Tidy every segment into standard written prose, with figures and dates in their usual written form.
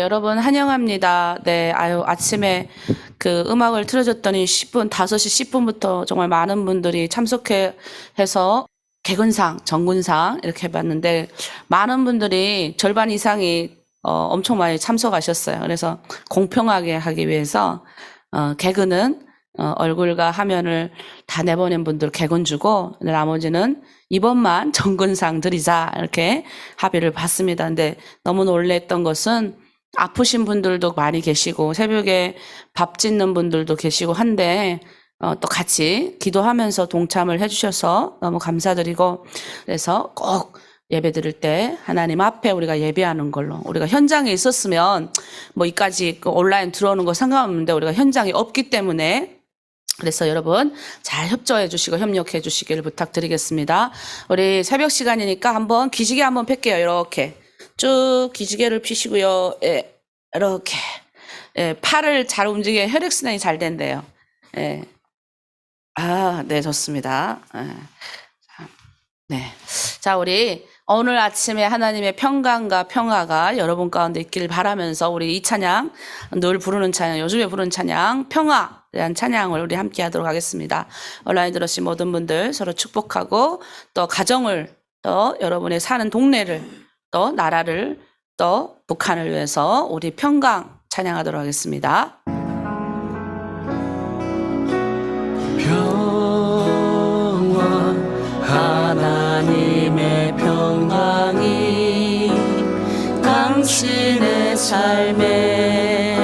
여러분 환영합니다. 네, 아침에 그 음악을 틀어줬더니 5시 10분부터 정말 많은 분들이 참석해서 개근상, 정근상 이렇게 해봤는데 많은 분들이 절반 이상이 엄청 많이 참석하셨어요. 그래서 공평하게 하기 위해서 개근은 얼굴과 화면을 다 내보낸 분들 개근 주고 나머지는 이번만 정근상 드리자 이렇게 합의를 봤습니다. 근데 너무 놀랬던 것은 아프신 분들도 많이 계시고 새벽에 밥 짓는 분들도 계시고 한데 또 같이 기도하면서 동참을 해주셔서 너무 감사드리고 그래서 꼭 예배 드릴 때 하나님 앞에 우리가 예배하는 걸로 우리가 현장에 있었으면 뭐 이까지 온라인 들어오는 거 상관없는데 우리가 현장이 없기 때문에 그래서 여러분 잘 협조해 주시고 협력해 주시기를 부탁드리겠습니다. 우리 새벽 시간이니까 한번 기지개 한번 펼게요. 이렇게 쭉 기지개를 피시고요. 예, 이렇게 예, 팔을 잘 움직여 혈액순환이 잘 된대요. 예. 아, 네, 좋습니다. 예. 네. 자, 우리 오늘 아침에 하나님의 평강과 평화가 여러분 가운데 있길 바라면서 우리 이 찬양, 늘 부르는 찬양, 요즘에 부르는 찬양, 평화에 대한 찬양을 우리 함께 하도록 하겠습니다. 온라인 들으신 모든 분들 서로 축복하고 또 가정을 또 여러분의 사는 동네를 또 나라를 또 북한을 위해서 우리 평강 찬양하도록 하겠습니다. 평화 하나님의 평강이 당신의 삶에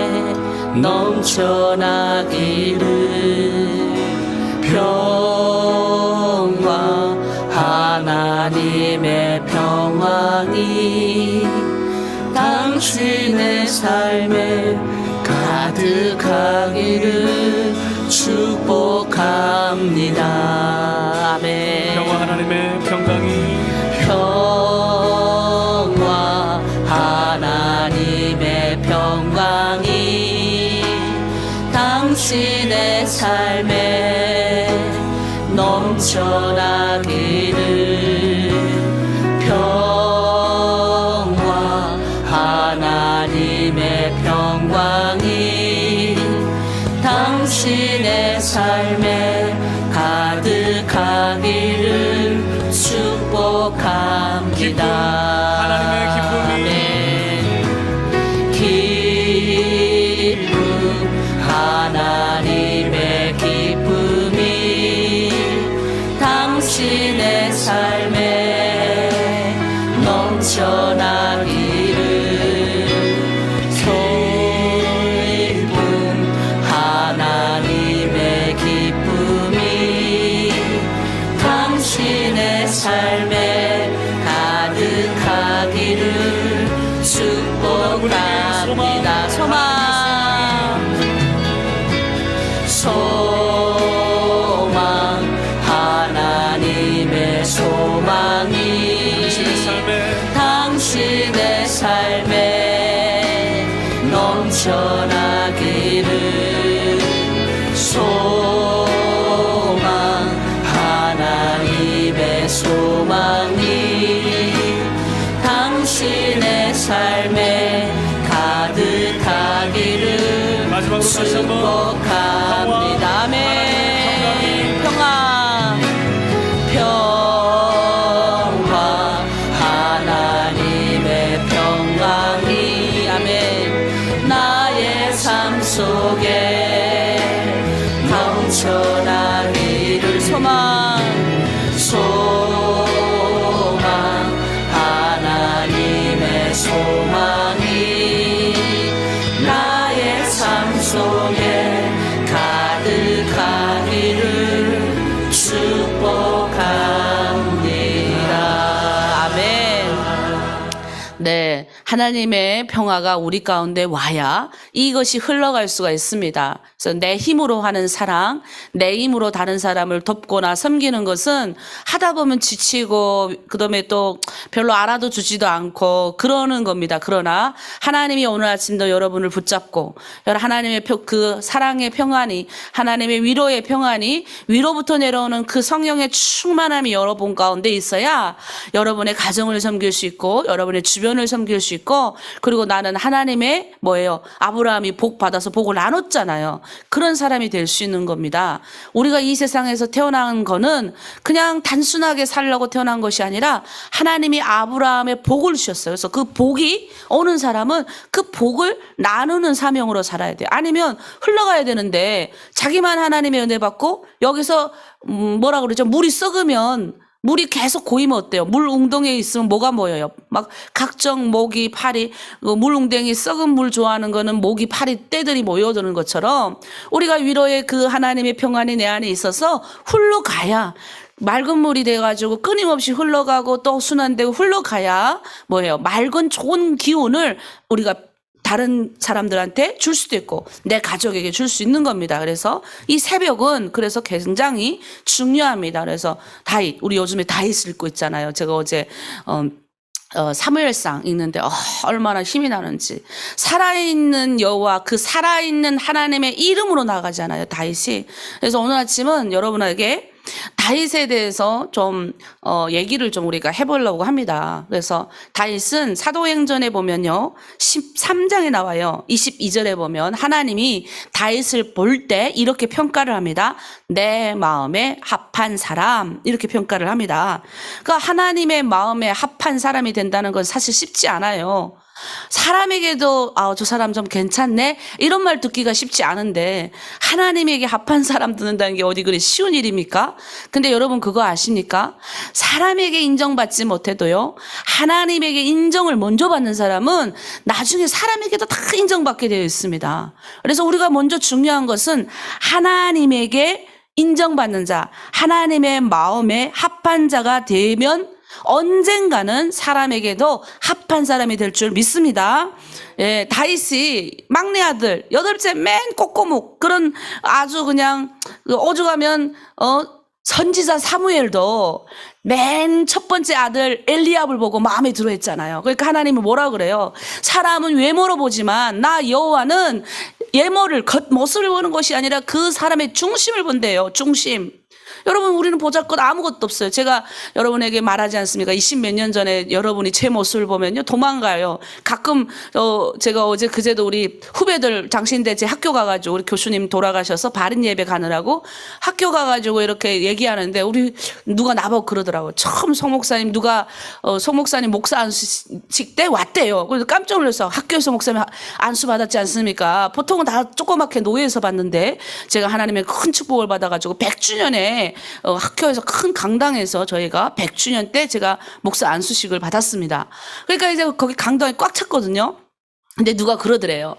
넘쳐나기를 평화 하나님의 평강이 당신의 삶에 가득하기를 축복합니다. 아멘. 평화 하나님의 평강이 평화 하나님의 평강이 당신의 삶에 넘쳐나기를 평화 하나님의 평강이 당신의 삶에 가득하기를 축복합니다. 하나님의 기쁨이 당신의 삶에 넘쳐나기를 기쁨 하나님의 기쁨이 당신의 삶에 가득하기를 축복합니다. 소망 하나님의 소망이 당신의 삶에 넘쳐나기를 소망 하나님의 소망이 당신의 삶에 가득하기를 축복합니다. 아멘. 평화 평화 하나님의 평강이 아멘 나의 삶 속에 넘쳐나기를 소망 하나님의 소망이 나의 삶 속에 가득하기를 축복합니다. 아멘. 네, 하나님의 평화가 우리 가운데 와야 이것이 흘러갈 수가 있습니다. 그래서 내 힘으로 하는 사랑, 내 힘으로 다른 사람을 돕거나 섬기는 것은 하다 보면 지치고 그다음에 또 별로 알아도 주지도 않고 그러는 겁니다. 그러나 하나님이 오늘 아침도 여러분을 붙잡고 하나님의 그 사랑의 평안이 하나님의 위로의 평안이 위로부터 내려오는 그 성령의 충만함이 여러분 가운데 있어야 여러분의 가정을 섬길 수 있고 여러분의 주변을 섬길 수 있고 있고, 그리고 나는 하나님의 뭐예요? 아브라함이 복 받아서 복을 나눴잖아요. 그런 사람이 될 수 있는 겁니다. 우리가 이 세상에서 태어난 거는 그냥 단순하게 살려고 태어난 것이 아니라 하나님이 아브라함의 복을 주셨어요. 그래서 그 복이 오는 사람은 그 복을 나누는 사명으로 살아야 돼요. 아니면 흘러가야 되는데 자기만 하나님의 은혜 받고 여기서 뭐라 그러죠? 물이 썩으면 물이 계속 고이면 어때요? 물 웅덩이에 있으면 뭐가 모여요? 막 각종 모기, 파리, 물 웅덩이 썩은 물 좋아하는 거는 모기, 파리, 떼들이 모여드는 것처럼 우리가 위로의 그 하나님의 평안이 내 안에 있어서 흘러가야 맑은 물이 돼가지고 끊임없이 흘러가고 또 순환되고 흘러가야 뭐예요? 맑은 좋은 기운을 우리가 다른 사람들한테 줄 수도 있고 내 가족에게 줄 수 있는 겁니다. 그래서 이 새벽은 그래서 굉장히 중요합니다. 그래서 다윗, 우리 요즘에 다윗을 읽고 있잖아요. 제가 어제 사무엘상 읽는데 얼마나 힘이 나는지. 살아있는 여호와, 그 살아있는 하나님의 이름으로 나가잖아요, 다윗이. 그래서 오늘 아침은 여러분에게 다윗에 대해서 좀 얘기를 좀 우리가 해보려고 합니다. 그래서 다윗은 사도행전에 보면요 13장에 나와요. 22절에 보면 하나님이 다윗을 볼 때 이렇게 평가를 합니다. 내 마음에 합한 사람, 이렇게 평가를 합니다. 그러니까 하나님의 마음에 합한 사람이 된다는 건 사실 쉽지 않아요. 사람에게도 저 사람 좀 괜찮네 이런 말 듣기가 쉽지 않은데 하나님에게 합한 사람 듣는다는 게 어디 그리 쉬운 일입니까? 근데 여러분 그거 아십니까? 사람에게 인정받지 못해도요 하나님에게 인정을 먼저 받는 사람은 나중에 사람에게도 다 인정받게 되어 있습니다. 그래서 우리가 먼저 중요한 것은 하나님에게 인정받는 자, 하나님의 마음에 합한 자가 되면 언젠가는 사람에게도 합한 사람이 될 줄 믿습니다. 예, 다윗이 막내 아들, 여덟째 맨 꼬꼬묵, 그런 아주 그냥 오죽하면 선지자 사무엘도 맨 첫 번째 아들 엘리압을 보고 마음에 들어 했잖아요. 그러니까 하나님은 뭐라 그래요? 사람은 외모로 보지만 나 여호와는 예모를 겉모습을 보는 것이 아니라 그 사람의 중심을 본대요. 중심. 여러분 우리는 보잘것 아무것도 없어요. 제가 여러분에게 말하지 않습니까? 20몇 년 전에 여러분이 제 모습을 보면요 도망가요. 가끔 제가 어제 그제도 우리 후배들 장신대 제 학교 가가지고 우리 교수님 돌아가셔서 발인 예배 가느라고 학교 가가지고 이렇게 얘기하는데 우리 누가 나보고 그러더라고요. 처음 송 목사님 누가 송 목사님 목사 안수식 때 왔대요. 그래서 깜짝 놀라서 학교에서 목사님 안수 받았지 않습니까? 보통은 다 조그맣게 노예에서 받는데 제가 하나님의 큰 축복을 받아가지고 100주년에 학교에서 큰 강당에서 저희가 100주년 때 제가 목사 안수식을 받았습니다. 그러니까 이제 거기 강당이 꽉 찼거든요. 근데 누가 그러더래요.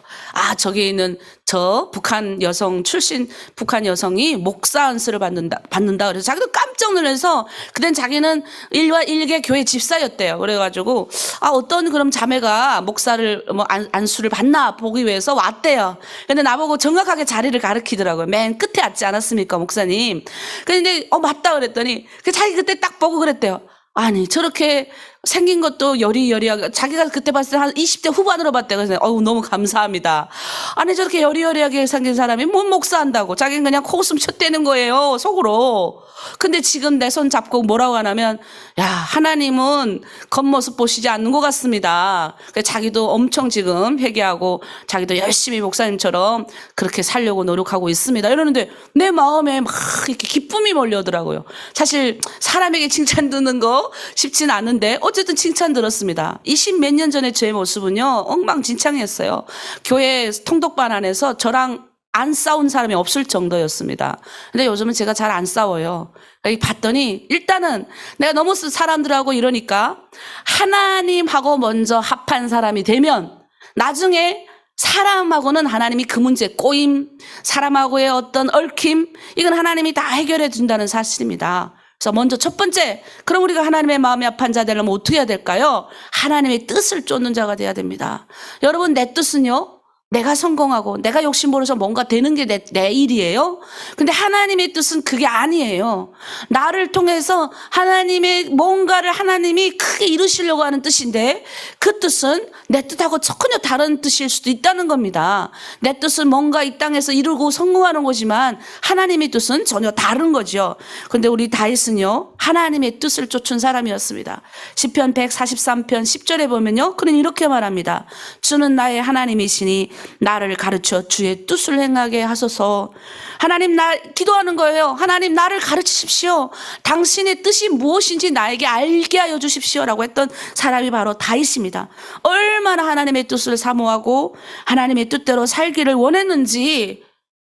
저기 있는 저 북한 여성 출신 북한 여성이 목사 안수를 받는다. 그래서 자기도 깜짝 놀라서 그땐 자기는 일개 교회 집사였대요. 그래가지고 어떤 그럼 자매가 목사를 안수를 받나 보기 위해서 왔대요. 근데 나보고 정확하게 자리를 가리키더라고요. 맨 끝에 앉지 않았습니까, 목사님? 근데 맞다 그랬더니 자기 그때 딱 보고 그랬대요. 아니 저렇게 생긴 것도 여리여리하게 자기가 그때 봤을 때 한 20대 후반으로 봤대. 그래서 너무 감사합니다. 아니 저렇게 여리여리하게 생긴 사람이 뭔 목사한다고 자기는 그냥 코웃음 쳤대는 거예요 속으로. 근데 지금 내 손 잡고 뭐라고 하냐면 하나님은 겉모습 보시지 않는 것 같습니다. 자기도 엄청 지금 회개하고 자기도 열심히 목사님처럼 그렇게 살려고 노력하고 있습니다. 이러는데 내 마음에 막 이렇게 기쁨이 몰려오더라고요. 사실 사람에게 칭찬 듣는 거 쉽지는 않은데 어쨌든 칭찬 들었습니다. 20 몇 년 전에 제 모습은요 엉망진창이었어요. 교회 통독반 안에서 저랑 안 싸운 사람이 없을 정도였습니다. 근데 요즘은 제가 잘 안 싸워요. 여기 봤더니 일단은 내가 너무 사람들하고 이러니까 하나님하고 먼저 합한 사람이 되면 나중에 사람하고는 하나님이 그 문제 꼬임, 사람하고의 어떤 얽힘 이건 하나님이 다 해결해 준다는 사실입니다. 그래서 먼저 첫 번째, 그럼 우리가 하나님의 마음에 합한 자 되려면 어떻게 해야 될까요? 하나님의 뜻을 쫓는 자가 돼야 됩니다. 여러분 내 뜻은요? 내가 성공하고 내가 욕심 부려서 뭔가 되는 게 내 일이에요. 근데 하나님의 뜻은 그게 아니에요. 나를 통해서 하나님의 뭔가를 하나님이 크게 이루시려고 하는 뜻인데 그 뜻은 내 뜻하고 전혀 다른 뜻일 수도 있다는 겁니다. 내 뜻은 뭔가 이 땅에서 이루고 성공하는 거지만 하나님의 뜻은 전혀 다른 거죠. 근데 우리 다윗은요, 하나님의 뜻을 쫓은 사람이었습니다. 시편 143편 10절에 보면요, 그는 이렇게 말합니다. 주는 나의 하나님이시니 나를 가르쳐 주의 뜻을 행하게 하소서. 하나님, 나 기도하는 거예요. 하나님, 나를 가르치십시오. 당신의 뜻이 무엇인지 나에게 알게 하여 주십시오라고 했던 사람이 바로 다윗입니다. 얼마나 하나님의 뜻을 사모하고 하나님의 뜻대로 살기를 원했는지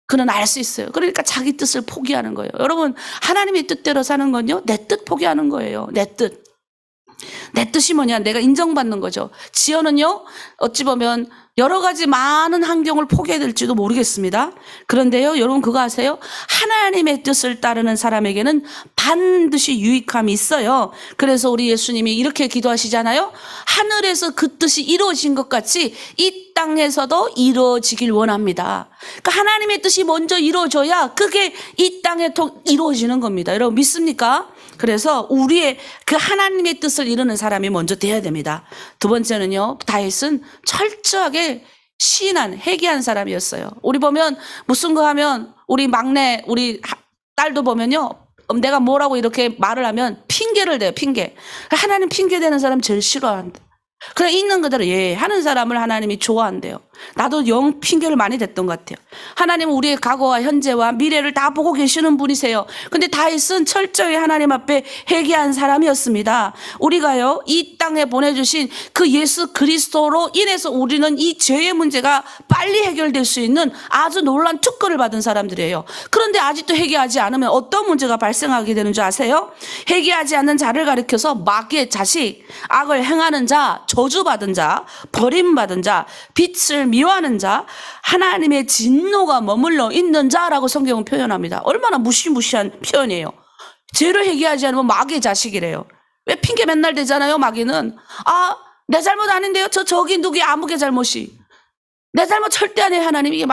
그는 알 수 있어요. 그러니까 자기 뜻을 포기하는 거예요. 여러분, 하나님의 뜻대로 사는 건요, 내 뜻 포기하는 거예요. 내 뜻. 내 뜻이 뭐냐? 내가 인정받는 거죠. 지연은요, 어찌 보면 여러 가지 많은 환경을 포기해야 될지도 모르겠습니다. 그런데요, 여러분 그거 아세요? 하나님의 뜻을 따르는 사람에게는 반드시 유익함이 있어요. 그래서 우리 예수님이 이렇게 기도하시잖아요. 하늘에서 그 뜻이 이루어진 것 같이 이 땅에서도 이루어지길 원합니다. 그러니까 하나님의 뜻이 먼저 이루어져야 그게 이 땅에 이루어지는 겁니다. 여러분 믿습니까? 그래서 우리의 그 하나님의 뜻을 이루는 사람이 먼저 돼야 됩니다. 두 번째는요, 다윗은 철저하게 시인한, 회개한 사람이었어요. 우리 보면 무슨 거 하면 우리 막내, 우리 딸도 보면요, 내가 뭐라고 이렇게 말을 하면 핑계를 대요, 핑계. 하나님 핑계 대는 사람 제일 싫어한다. 그냥 있는 그대로 예 하는 사람을 하나님이 좋아한대요. 나도 영 핑계를 많이 댔던 것 같아요. 하나님은 우리의 과거와 현재와 미래를 다 보고 계시는 분이세요. 근데 다윗은 철저히 하나님 앞에 회개한 사람이었습니다. 우리가요, 이 땅에 보내주신 그 예수 그리스도로 인해서 우리는 이 죄의 문제가 빨리 해결될 수 있는 아주 놀라운 특권을 받은 사람들이에요. 그런데 아직도 회개하지 않으면 어떤 문제가 발생하게 되는 줄 아세요? 회개하지 않는 자를 가리켜서 마귀의 자식, 악을 행하는 자, 저주받은 자, 버림받은 자, 빛을 미워하는 자, 하나님의 진노가 머물러 있는 자라고 성경은 표현합니다. 얼마나 무시무시한 표현이에요. 죄를 회개하지 않으면 마귀의 자식이래요. 왜 핑계 맨날 대잖아요, 마귀는. 아, 내 잘못 아닌데요? 저기 누구의 아무개 잘못이. 내 잘못 절대 아니에요, 하나님. 이게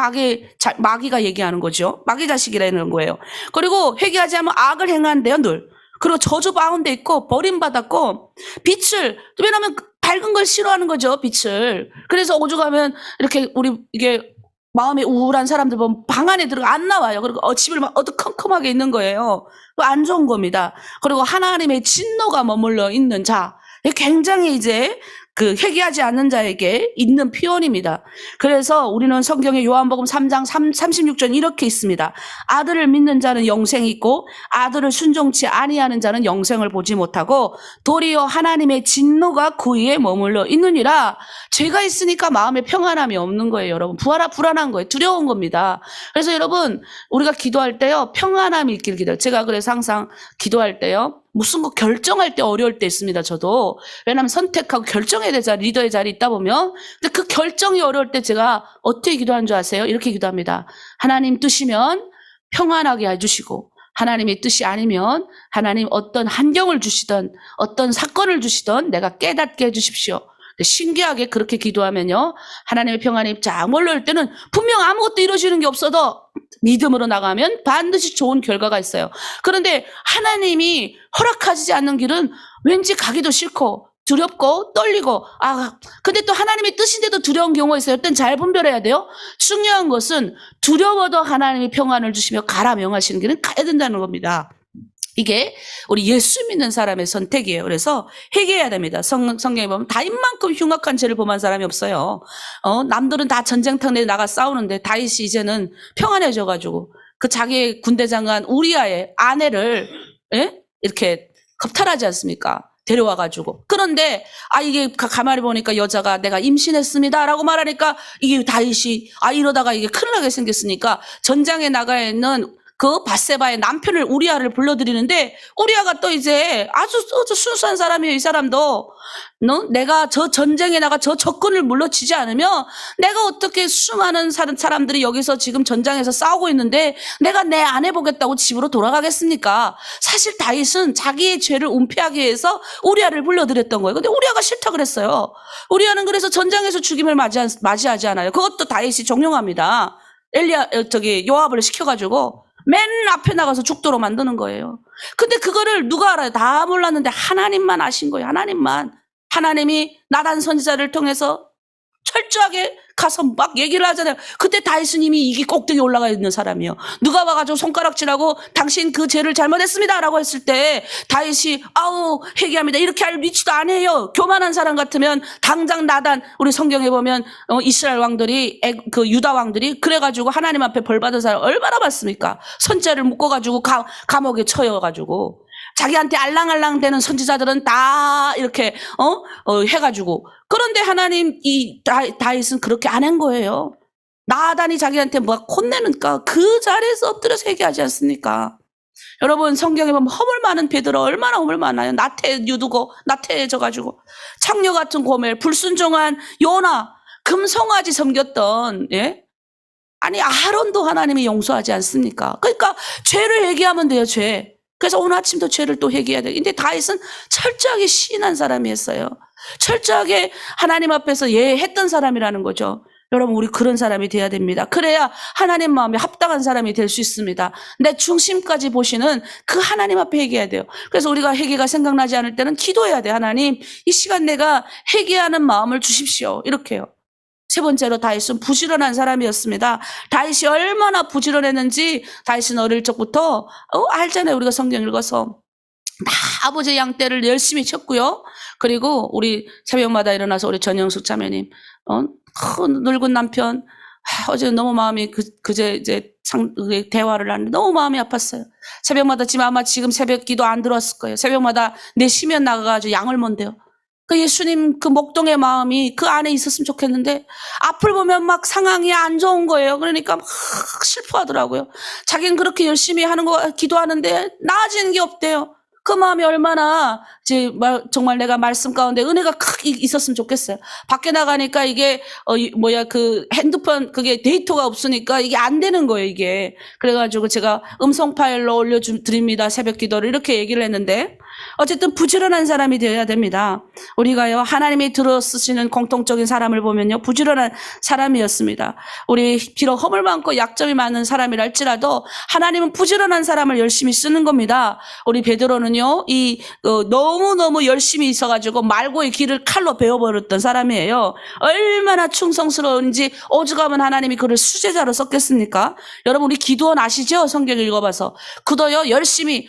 마귀가 얘기하는 거죠. 마귀 자식이라는 거예요. 그리고 회개하지 않으면 악을 행한대요, 늘. 그리고 저주 바운데 있고, 버림받았고, 빛을, 왜냐면 밝은 걸 싫어하는 거죠, 빛을. 그래서 오죽하면 이렇게 이게 마음이 우울한 사람들 보면 방 안에 들어가 안 나와요. 그리고 집을 막 어두컴컴하게 있는 거예요. 안 좋은 겁니다. 그리고 하나님의 진노가 머물러 있는 자. 굉장히 이제 그 회개하지 않는 자에게 있는 표현입니다. 그래서 우리는 성경의 요한복음 3장 36절 이렇게 있습니다. 아들을 믿는 자는 영생이 있고 아들을 순종치 아니하는 자는 영생을 보지 못하고 도리어 하나님의 진노가 그 위에 머물러 있느니라. 죄가 있으니까 마음에 평안함이 없는 거예요, 여러분. 불안한 거예요. 두려운 겁니다. 그래서 여러분, 우리가 기도할 때요, 평안함이 있길 기도해요. 제가 그래서 항상 기도할 때요, 무슨 거 결정할 때 어려울 때 있습니다, 저도. 왜냐하면 선택하고 결정해야 될 자리, 리더의 자리 있다 보면. 근데 그 결정이 어려울 때 제가 어떻게 기도하는 줄 아세요? 이렇게 기도합니다. 하나님 뜻이면 평안하게 해주시고, 하나님의 뜻이 아니면 하나님 어떤 환경을 주시던, 어떤 사건을 주시던 내가 깨닫게 해주십시오. 신기하게 그렇게 기도하면요, 하나님의 평안이 쫙 몰려올 때는 분명 아무것도 이루어지는 게 없어도 믿음으로 나가면 반드시 좋은 결과가 있어요. 그런데 하나님이 허락하지 않는 길은 왠지 가기도 싫고 두렵고 떨리고, 근데 또 하나님의 뜻인데도 두려운 경우가 있어요. 일단 잘 분별해야 돼요. 중요한 것은 두려워도 하나님이 평안을 주시며 가라 명하시는 길은 가야 된다는 겁니다. 이게 우리 예수 믿는 사람의 선택이에요. 그래서 회개해야 됩니다. 성경에 보면 다윗만큼 흉악한 죄를 범한 사람이 없어요. 남들은 다 전쟁터 내에 나가 싸우는데 다윗이 이제는 평안해져가지고 그 자기 군대 장관 우리아의 아내를 이렇게 겁탈하지 않습니까? 데려와가지고. 그런데 이게 가만히 보니까 여자가 내가 임신했습니다라고 말하니까 이게 다윗이 이러다가 이게 큰일 나게 생겼으니까 전장에 나가 있는 그 밧세바의 남편을 우리아를 불러들이는데 우리아가 또 이제 아주 순수한 사람이에요. 이 사람도 내가 저 전쟁에 나가 저 적군을 물러치지 않으면 내가 어떻게 수많은 사람들이 여기서 지금 전장에서 싸우고 있는데 내가 내 아내 보겠다고 집으로 돌아가겠습니까? 사실 다윗은 자기의 죄를 은폐하기 위해서 우리아를 불러들였던 거예요. 근데 우리아가 싫다 그랬어요. 우리아는 그래서 전장에서 죽임을 맞이하지 않아요. 그것도 다윗이 종용합니다. 요압을 시켜가지고 맨 앞에 나가서 죽도록 만드는 거예요. 근데 그거를 누가 알아요? 다 몰랐는데 하나님만 아신 거예요. 하나님이 나단 선지자를 통해서 철저하게 가서 막 얘기를 하잖아요. 그때 다윗은 이미 이기 꼭대기 올라가 있는 사람이에요. 누가 와가지고 손가락질하고 당신 그 죄를 잘못했습니다 라고 했을 때 다윗이 아우 회개합니다 이렇게 할 위치도 안 해요. 교만한 사람 같으면 당장 나단, 우리 성경에 보면 이스라엘 왕들이 그 유다 왕들이 그래가지고 하나님 앞에 벌 받은 사람 얼마나 많습니까? 선자를 묶어가지고 감옥에 쳐여가지고 자기한테 알랑알랑 되는 선지자들은 다 이렇게 해가지고. 그런데 하나님 이 다윗은 그렇게 안 한 거예요. 나단이 자기한테 뭐가 콧내니까 그 자리에서 엎드려서 얘기하지 않습니까? 여러분 성경에 보면 허물 많은 베드로 얼마나 허물 많아요. 나태해져가지고 창녀 같은 고멜, 불순종한 요나, 금송아지 섬겼던 아니 아론도 하나님이 용서하지 않습니까? 그러니까 죄를 회개하면 돼요. 죄. 그래서 오늘 아침도 죄를 또 회개해야 돼요. 근데 다윗은 철저하게 시인한 사람이었어요. 철저하게 하나님 앞에서 했던 사람이라는 거죠. 여러분 우리 그런 사람이 돼야 됩니다. 그래야 하나님 마음에 합당한 사람이 될 수 있습니다. 내 중심까지 보시는 그 하나님 앞에 회개해야 돼요. 그래서 우리가 회개가 생각나지 않을 때는 기도해야 돼요. 하나님 이 시간 내가 회개하는 마음을 주십시오. 이렇게요. 세 번째로 다윗은 부지런한 사람이었습니다. 다윗이 얼마나 부지런했는지 다윗은 어릴 적부터 알잖아요. 우리가 성경 읽어서 다 아버지의 양떼를 열심히 쳤고요. 그리고 우리 새벽마다 일어나서 우리 전영숙 자매님 큰 늙은 남편 어제 너무 마음이 그제 이제 대화를 하는데 너무 마음이 아팠어요. 새벽마다 지금 새벽 기도 안 들어왔을 거예요. 새벽마다 내 시면 나가가지고 양을 mon대요. 그 예수님 그 목동의 마음이 그 안에 있었으면 좋겠는데 앞을 보면 막 상황이 안 좋은 거예요. 그러니까 막 슬퍼하더라고요. 자기는 그렇게 열심히 하는 거 기도하는데 나아지는 게 없대요. 그 마음이 얼마나 이제 정말 내가 말씀 가운데 은혜가 크게 있었으면 좋겠어요. 밖에 나가니까 이게 그 핸드폰 그게 데이터가 없으니까 이게 안 되는 거예요. 이게 그래가지고 제가 음성 파일로 올려드립니다. 새벽 기도를 이렇게 얘기를 했는데 어쨌든 부지런한 사람이 되어야 됩니다. 우리가요 하나님이 들어 쓰시는 공통적인 사람을 보면요 부지런한 사람이었습니다. 우리 비록 허물 많고 약점이 많은 사람이라 할지라도 하나님은 부지런한 사람을 열심히 쓰는 겁니다. 우리 베드로는요 너무너무 열심히 있어가지고 말고의 길을 칼로 베어버렸던 사람이에요. 얼마나 충성스러운지 오죽하면 하나님이 그를 수제자로 썼겠습니까? 여러분 우리 기도원 아시죠? 성경 읽어봐서 그도요 열심히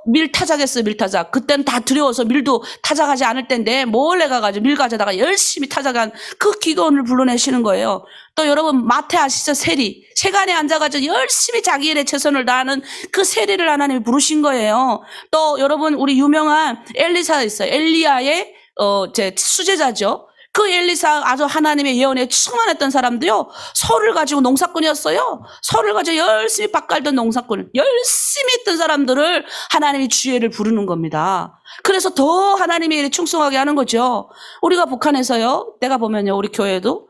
밀 타작했어요. 밀 타작. 그때는 다 두려워서 밀도 타작하지 않을 때인데 몰래 가가지고 밀 가져다가 열심히 타작한 그 기도원을 불러내시는 거예요. 또 여러분 마태 아시죠? 세리. 세간에 앉아가지고 열심히 자기 일에 최선을 다하는 그 세리를 하나님이 부르신 거예요. 또 여러분 우리 유명한 엘리사 있어요. 엘리야의 제 수제자죠. 그 엘리사 아주 하나님의 예언에 충만했던 사람도요. 소를 가지고 농사꾼이었어요. 소를 가지고 열심히 밭갈던 농사꾼, 열심히 했던 사람들을 하나님이 주예를 부르는 겁니다. 그래서 더 하나님의 일에 충성하게 하는 거죠. 우리가 북한에서요. 내가 보면요. 우리 교회도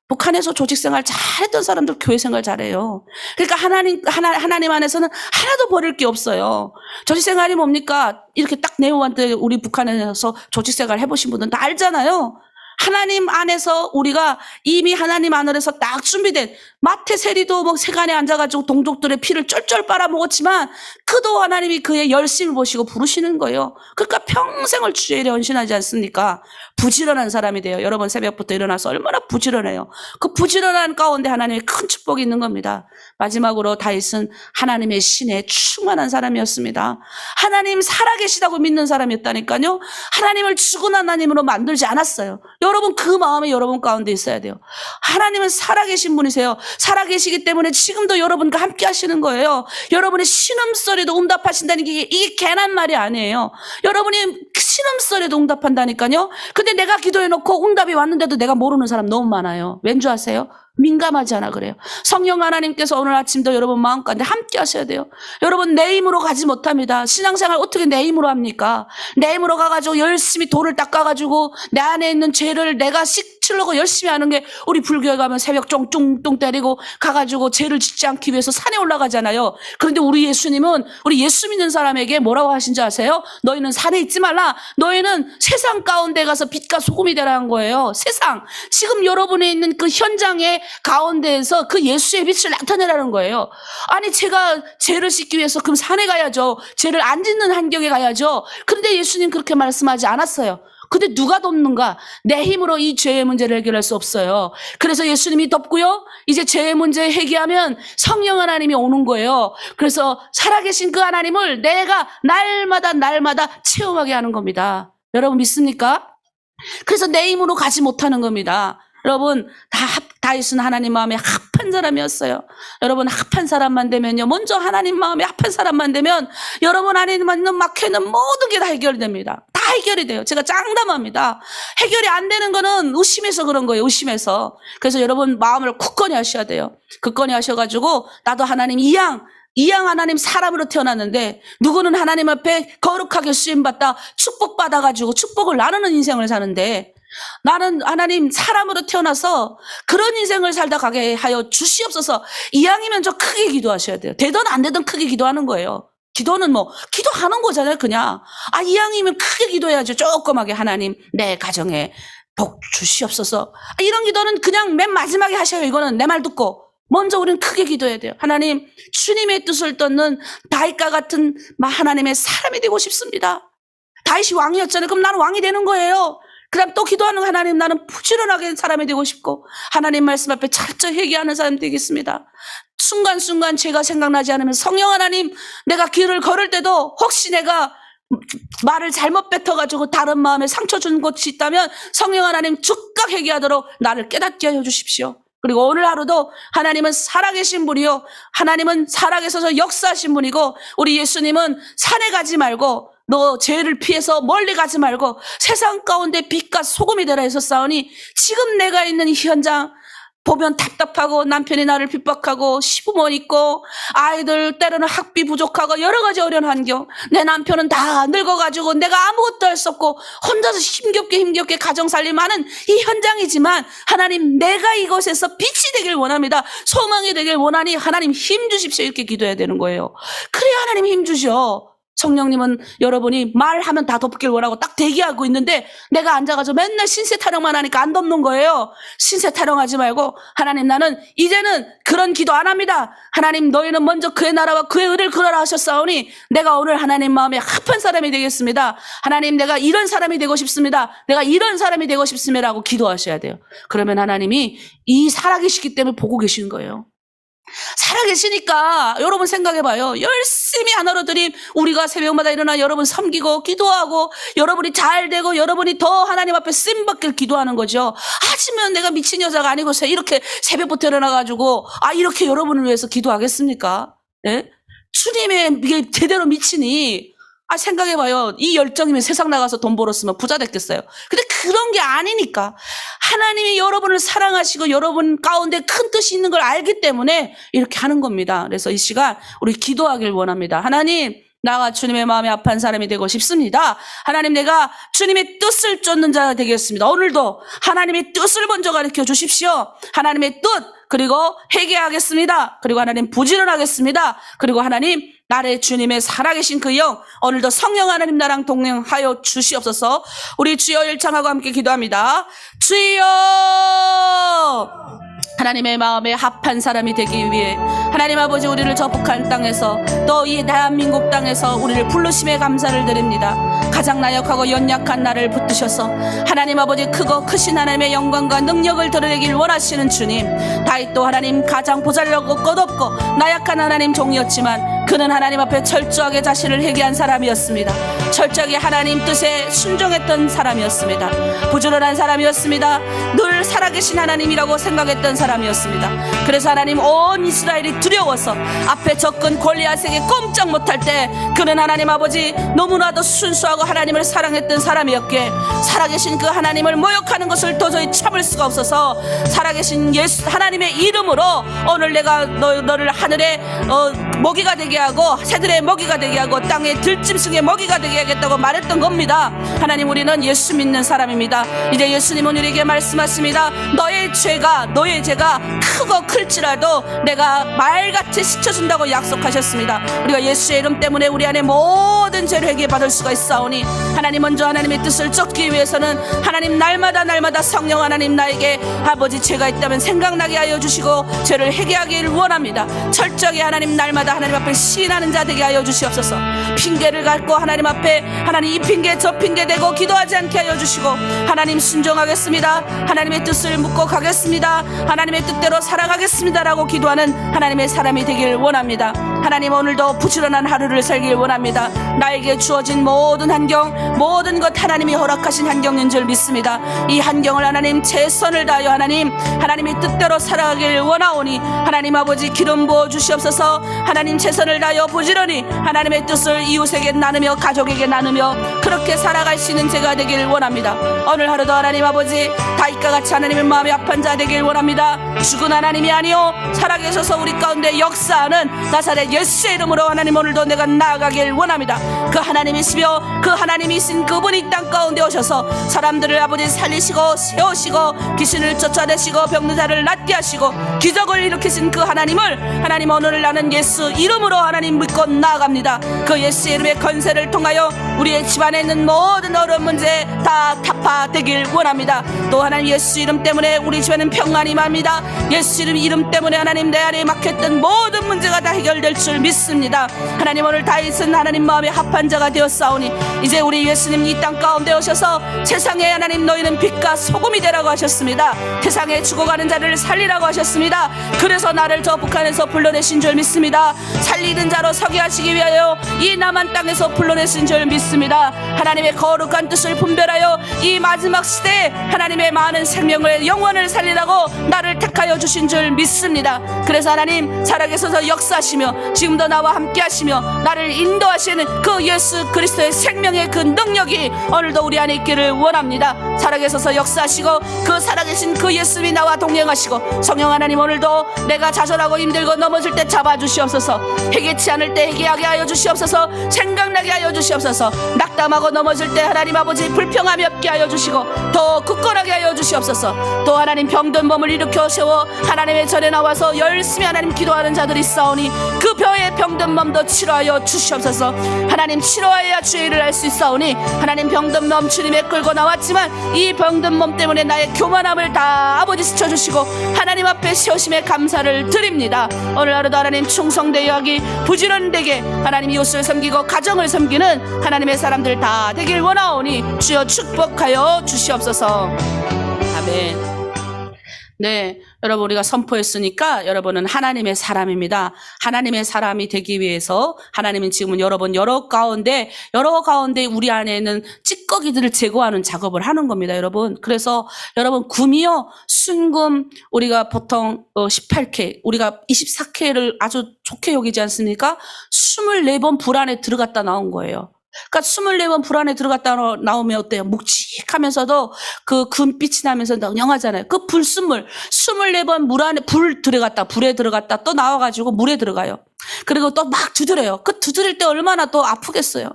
북한에서 조직생활 잘했던 사람들 교회생활 잘해요. 그러니까 하나님 안에서는 하나도 버릴 게 없어요. 조직생활이 뭡니까? 이렇게 딱 내용한테 우리 북한에서 조직생활 해보신 분들은 다 알잖아요. 하나님 안에서 우리가 이미 하나님 안에서 딱 준비된 마태 세리도 뭐 세간에 앉아가지고 동족들의 피를 쩔쩔 빨아먹었지만 그도 하나님이 그의 열심을 보시고 부르시는 거예요. 그러니까 평생을 주의 일에 헌신하지 않습니까? 부지런한 사람이 돼요. 여러분 새벽부터 일어나서 얼마나 부지런해요. 그 부지런한 가운데 하나님의 큰 축복이 있는 겁니다. 마지막으로 다윗은 하나님의 신에 충만한 사람이었습니다. 하나님 살아계시다고 믿는 사람이었다니까요. 하나님을 죽은 하나님으로 만들지 않았어요. 여러분 그 마음이 여러분 가운데 있어야 돼요. 하나님은 살아계신 분이세요. 살아계시기 때문에 지금도 여러분과 함께 하시는 거예요. 여러분의 신음소리도 응답하신다는 게 이게 괜한 말이 아니에요. 여러분이 신음소리도 응답한다니까요. 근데 내가 기도해놓고 응답이 왔는데도 내가 모르는 사람 너무 많아요. 왠 줄 아세요? 민감하지 않아 그래요. 성령 하나님께서 오늘 아침도 여러분 마음 가운데 함께 하셔야 돼요. 여러분 내 힘으로 가지 못합니다. 신앙생활 어떻게 내 힘으로 합니까? 내 힘으로 가가지고 열심히 돌을 닦아가지고 내 안에 있는 죄를 내가 씻으려고 열심히 하는 게 우리 불교에 가면 새벽 쫑쫑쫑 때리고 가가지고 죄를 짓지 않기 위해서 산에 올라가잖아요. 그런데 우리 예수님은 우리 예수 믿는 사람에게 뭐라고 하신지 아세요? 너희는 산에 있지 말라. 너희는 세상 가운데 가서 빛과 소금이 되라는 거예요. 세상. 지금 여러분이 있는 그 현장에 가운데에서 그 예수의 빛을 나타내라는 거예요. 아니 제가 죄를 씻기 위해서 그럼 산에 가야죠. 죄를 안 짓는 환경에 가야죠. 그런데 예수님 그렇게 말씀하지 않았어요. 근데 누가 돕는가? 내 힘으로 이 죄의 문제를 해결할 수 없어요. 그래서 예수님이 덮고요. 이제 죄의 문제 해결하면 성령 하나님이 오는 거예요. 그래서 살아계신 그 하나님을 내가 날마다 체험하게 하는 겁니다. 여러분 믿습니까? 그래서 내 힘으로 가지 못하는 겁니다. 여러분 다윗은 하나님 마음에 합한 사람이었어요. 여러분 합한 사람만 되면요. 먼저 하나님 마음에 합한 사람만 되면 여러분 안에 있는 막혀있는 모든 게 다 해결이 됩니다. 다 해결이 돼요. 제가 장담합니다. 해결이 안 되는 거는 의심해서 그런 거예요. 의심해서. 그래서 여러분 마음을 굳건히 하셔야 돼요. 굳건히 하셔가지고 나도 하나님 이양 하나님 사람으로 태어났는데 누구는 하나님 앞에 거룩하게 쓰임받다 축복받아가지고 축복을 나누는 인생을 사는데 나는 하나님 사람으로 태어나서 그런 인생을 살다 가게 하여 주시옵소서. 이왕이면 좀 크게 기도하셔야 돼요. 되든 안 되든 크게 기도하는 거예요. 기도는 기도하는 거잖아요, 그냥. 이왕이면 크게 기도해야죠. 조그맣게 하나님, 내 가정에 복 주시옵소서. 이런 기도는 그냥 맨 마지막에 하셔요. 이거는 내 말 듣고. 먼저 우리는 크게 기도해야 돼요. 하나님, 주님의 뜻을 쫓는 다윗과 같은 하나님의 사람이 되고 싶습니다. 다윗이 왕이었잖아요. 그럼 나는 왕이 되는 거예요. 그 다음 또 기도하는 하나님, 나는 부지런하게 사람이 되고 싶고 하나님 말씀 앞에 철저히 회개하는 사람이 되겠습니다. 순간순간 죄가 생각나지 않으면 성령 하나님, 내가 길을 걸을 때도 혹시 내가 말을 잘못 뱉어가지고 다른 마음에 상처 준 곳이 있다면 성령 하나님 즉각 회개하도록 나를 깨닫게 하여 주십시오. 그리고 오늘 하루도 하나님은 살아계신 분이요, 하나님은 살아계셔서 역사하신 분이고 우리 예수님은 산에 가지 말고 너 죄를 피해서 멀리 가지 말고 세상 가운데 빛과 소금이 되라 하셨사오니 지금 내가 있는 이 현장 보면 답답하고 남편이 나를 핍박하고 시부모 있고 아이들 때로는 학비 부족하고 여러 가지 어려운 환경, 내 남편은 다 늙어가지고 내가 아무것도 할 수 없고 혼자서 힘겹게 가정 살림하는 이 현장이지만 하나님, 내가 이곳에서 빛이 되길 원합니다. 소망이 되길 원하니 하나님 힘 주십시오. 이렇게 기도해야 되는 거예요. 그래야 하나님 힘 주셔. 성령님은 여러분이 말하면 다 덮길 원하고 딱 대기하고 있는데 내가 앉아가지고 맨날 신세 타령만 하니까 안 덮는 거예요. 신세 타령하지 말고 하나님, 나는 이제는 그런 기도 안 합니다. 하나님, 너희는 먼저 그의 나라와 그의 의를 구하라 하셨사오니 내가 오늘 하나님 마음에 합한 사람이 되겠습니다. 하나님, 내가 이런 사람이 되고 싶습니다. 내가 이런 사람이 되고 싶습니다 하고 기도하셔야 돼요. 그러면 하나님이 이 살아계시기 때문에 보고 계시는 거예요. 살아계시니까 여러분 생각해봐요. 열심히 하나로 드림 우리가 새벽마다 일어나 여러분 섬기고 기도하고 여러분이 잘 되고 여러분이 더 하나님 앞에 쓰임받길 기도하는 거죠. 하지만 내가 미친 여자가 아니고서 이렇게 새벽부터 일어나가지고 이렇게 여러분을 위해서 기도하겠습니까? 네? 주님의 이게 제대로 미치니 생각해봐요. 이 열정이면 세상 나가서 돈 벌었으면 부자 됐겠어요. 근데 그런 게 아니니까 하나님이 여러분을 사랑하시고 여러분 가운데 큰 뜻이 있는 걸 알기 때문에 이렇게 하는 겁니다. 그래서 이 시간 우리 기도하길 원합니다. 하나님, 나가 주님의 마음에 합한 사람이 되고 싶습니다. 하나님, 내가 주님의 뜻을 쫓는 자가 되겠습니다. 오늘도 하나님의 뜻을 먼저 가르쳐 주십시오. 하나님의 뜻, 그리고 회개하겠습니다. 그리고 하나님 부지런하겠습니다. 그리고 하나님, 나의 주님의 살아계신 그 영, 오늘도 성령 하나님 나랑 동행하여 주시옵소서. 우리 주여 일창하고 함께 기도합니다. 주여! 하나님의 마음에 합한 사람이 되기 위해 하나님 아버지, 우리를 저 북한 땅에서 또 이 대한민국 땅에서 우리를 부르심에 감사를 드립니다. 가장 나약하고 연약한 나를 붙드셔서 하나님 아버지, 크신 하나님의 영광과 능력을 드러내길 원하시는 주님, 다윗도 하나님 가장 보잘나고 끝없고 나약한 하나님 종이었지만 그는 하나님 앞에 철저하게 자신을 회개한 사람이었습니다. 철저하게 하나님 뜻에 순종했던 사람이었습니다. 부지런한 사람이었습니다. 늘 살아계신 하나님이라고 생각했던 사람이었습니다. 그래서 하나님 온 이스라엘이 두려워서 앞에 접근 골리앗에게 꼼짝 못할 때 그는 하나님 아버지 너무나도 순수하고 하나님을 사랑했던 사람이었기에 살아계신 그 하나님을 모욕하는 것을 도저히 참을 수가 없어서 살아계신 예수 하나님의 이름으로 오늘 내가 너를 하늘의 먹이가 되게 하고 새들의 먹이가 되게 하고 땅의 들짐승의 먹이가 되게 하겠다고 말했던 겁니다. 하나님 우리는 예수 믿는 사람입니다. 이제 예수님은 우리에게 말씀하십니다. 너의 죄가 크고 클지라도 내가 말같이 씻어준다고 약속하셨습니다. 우리가 예수의 이름 때문에 우리 안에 모든 죄를 회개받을 수가 있사오니 하나님 먼저 하나님의 뜻을 쫓기 위해서는 하나님 날마다 성령 하나님 나에게 아버지 죄가 있다면 생각나게 하여 주시고 죄를 회개하기를 원합니다. 철저하게 하나님 날마다 하나님 앞에 시인하는 자 되게 하여 주시옵소서. 핑계를 갖고 하나님 앞에 하나님 이 핑계 저 핑계 대고 기도하지 않게 하여 주시고 하나님 순종하겠습니다. 하나님의 뜻을 묻고 가겠습니다. 하나님의 뜻대로 살아가겠습니다라고 기도하는 하나님의 사람이 되길 원합니다. 하나님 오늘도 부지런한 하루를 살길 원합니다. 나에게 주어진 모든 환경 모든 것 하나님이 허락하신 환경인 줄 믿습니다. 이 환경을 하나님 최선을 다하여 하나님의 뜻대로 살아가길 원하오니 하나님 아버지 기름 부어 주시옵소서. 하나님 최선을 다하여 부지런히 하나님의 뜻을 이웃에게 나누며 가족에게 나누며 그렇게 살아갈 수 있는 제가 되길 원합니다. 오늘 하루도 하나님 아버지 다윗과 같이 하나님의 마음이 아픈 자 되길 원합니다. 죽은 하나님이 아니요 살아계셔서 우리 가운데 역사하는 나사렛 예수의 이름으로 하나님 오늘도 내가 나아가길 원합니다. 그 하나님이시며 그 하나님이신 그분이 이 땅 가운데 오셔서 사람들을 아버지 살리시고 세우시고 귀신을 쫓아내시고 병든 자를 낫게 하시고 기적을 일으키신 그 하나님을 하나님 오늘 나는 예수 이름으로 하나님 믿고 나아갑니다. 그 예수의 이름의 권세를 통하여 우리의 집안에 있는 모든 어려운 문제 다 타파되길 원합니다. 또 하나님 예수 이름 때문에 우리 집에는 평안이 맙니다. 예수 이름 때문에 하나님 내 안에 막혔던 모든 문제가 다 해결될 줄 믿습니다. 하나님 오늘 다윗은 하나님 마음에 합한 자가 되었사오니 이제 우리 예수님 이 땅 가운데 오셔서 세상에 하나님 너희는 빛과 소금이 되라고 하셨습니다. 세상에 죽어가는 자를 살리라고 하셨습니다. 그래서 나를 저 북한에서 불러내신 줄 믿습니다. 살리는 자로 서게 하시기 위하여 이 남한 땅에서 불러내신 줄 믿습니다. 하나님의 거룩한 뜻을 분별하여 이 마지막 시대에 하나님의 많은 생명을 영원을 살리라고 나를 택하여 주신 줄 믿습니다. 그래서 하나님 살아계셔서 역사하시며 지금도 나와 함께 하시며 나를 인도하시는 그 예수 그리스도의 생명의 그 능력이 오늘도 우리 안에 있기를 원합니다. 살아계셔서 역사하시고 그 살아계신 그 예수님이 나와 동행하시고 성령 하나님 오늘도 내가 좌절하고 힘들고 넘어질 때 잡아주시옵소서. 회개치 않을 때 회개하게 하여 주시옵소서. 생각나게 하여 주시옵소서. 낙담하고 넘어질 때 하나님 아버지 불평함이 없게 하여 주시고 더 굳건하게 하여 주시옵소서. 또 하나님 병든 몸을 일으켜 세워 하나님의 전에 나와서 열심히 하나님 기도하는 자들이 있사오니 그 벼의 병든 몸도 치료하여 주시옵소서. 하나님 치료하여야 주의 일을 할 수 있사오니 하나님 병든 몸 주님에 끌고 나왔지만 이 병든 몸 때문에 나의 교만함을 다 아버지 스쳐주시고 하나님 앞에 세우심에 감사를 드립니다. 오늘 하루도 하나님 충성되어 하기 부지런되게 하나님 이웃을 섬기고 가정을 섬기는 하나님의 사람들 다 되길 원하오니 주여 축복하여 주시옵소서. 아멘. 네, 여러분 우리가 선포했으니까 여러분은 하나님의 사람입니다. 하나님의 사람이 되기 위해서 하나님은 지금은 여러분 여러 가운데 우리 안에 있는 찌꺼기들을 제거하는 작업을 하는 겁니다, 여러분. 그래서 여러분 금이요, 순금 우리가 보통 18K, 우리가 24K를 아주 좋게 여기지 않습니까? 24번 불 안에 들어갔다 나온 거예요. 그러니까 24번 불 안에 들어갔다 나오면 어때요? 묵직하면서도 그 금빛이 나면서 넉넉하잖아요. 그 불순물 24번 불에 들어갔다 또 나와가지고 물에 들어가요. 그리고 또 막 두드려요. 그 두드릴 때 얼마나 또 아프겠어요.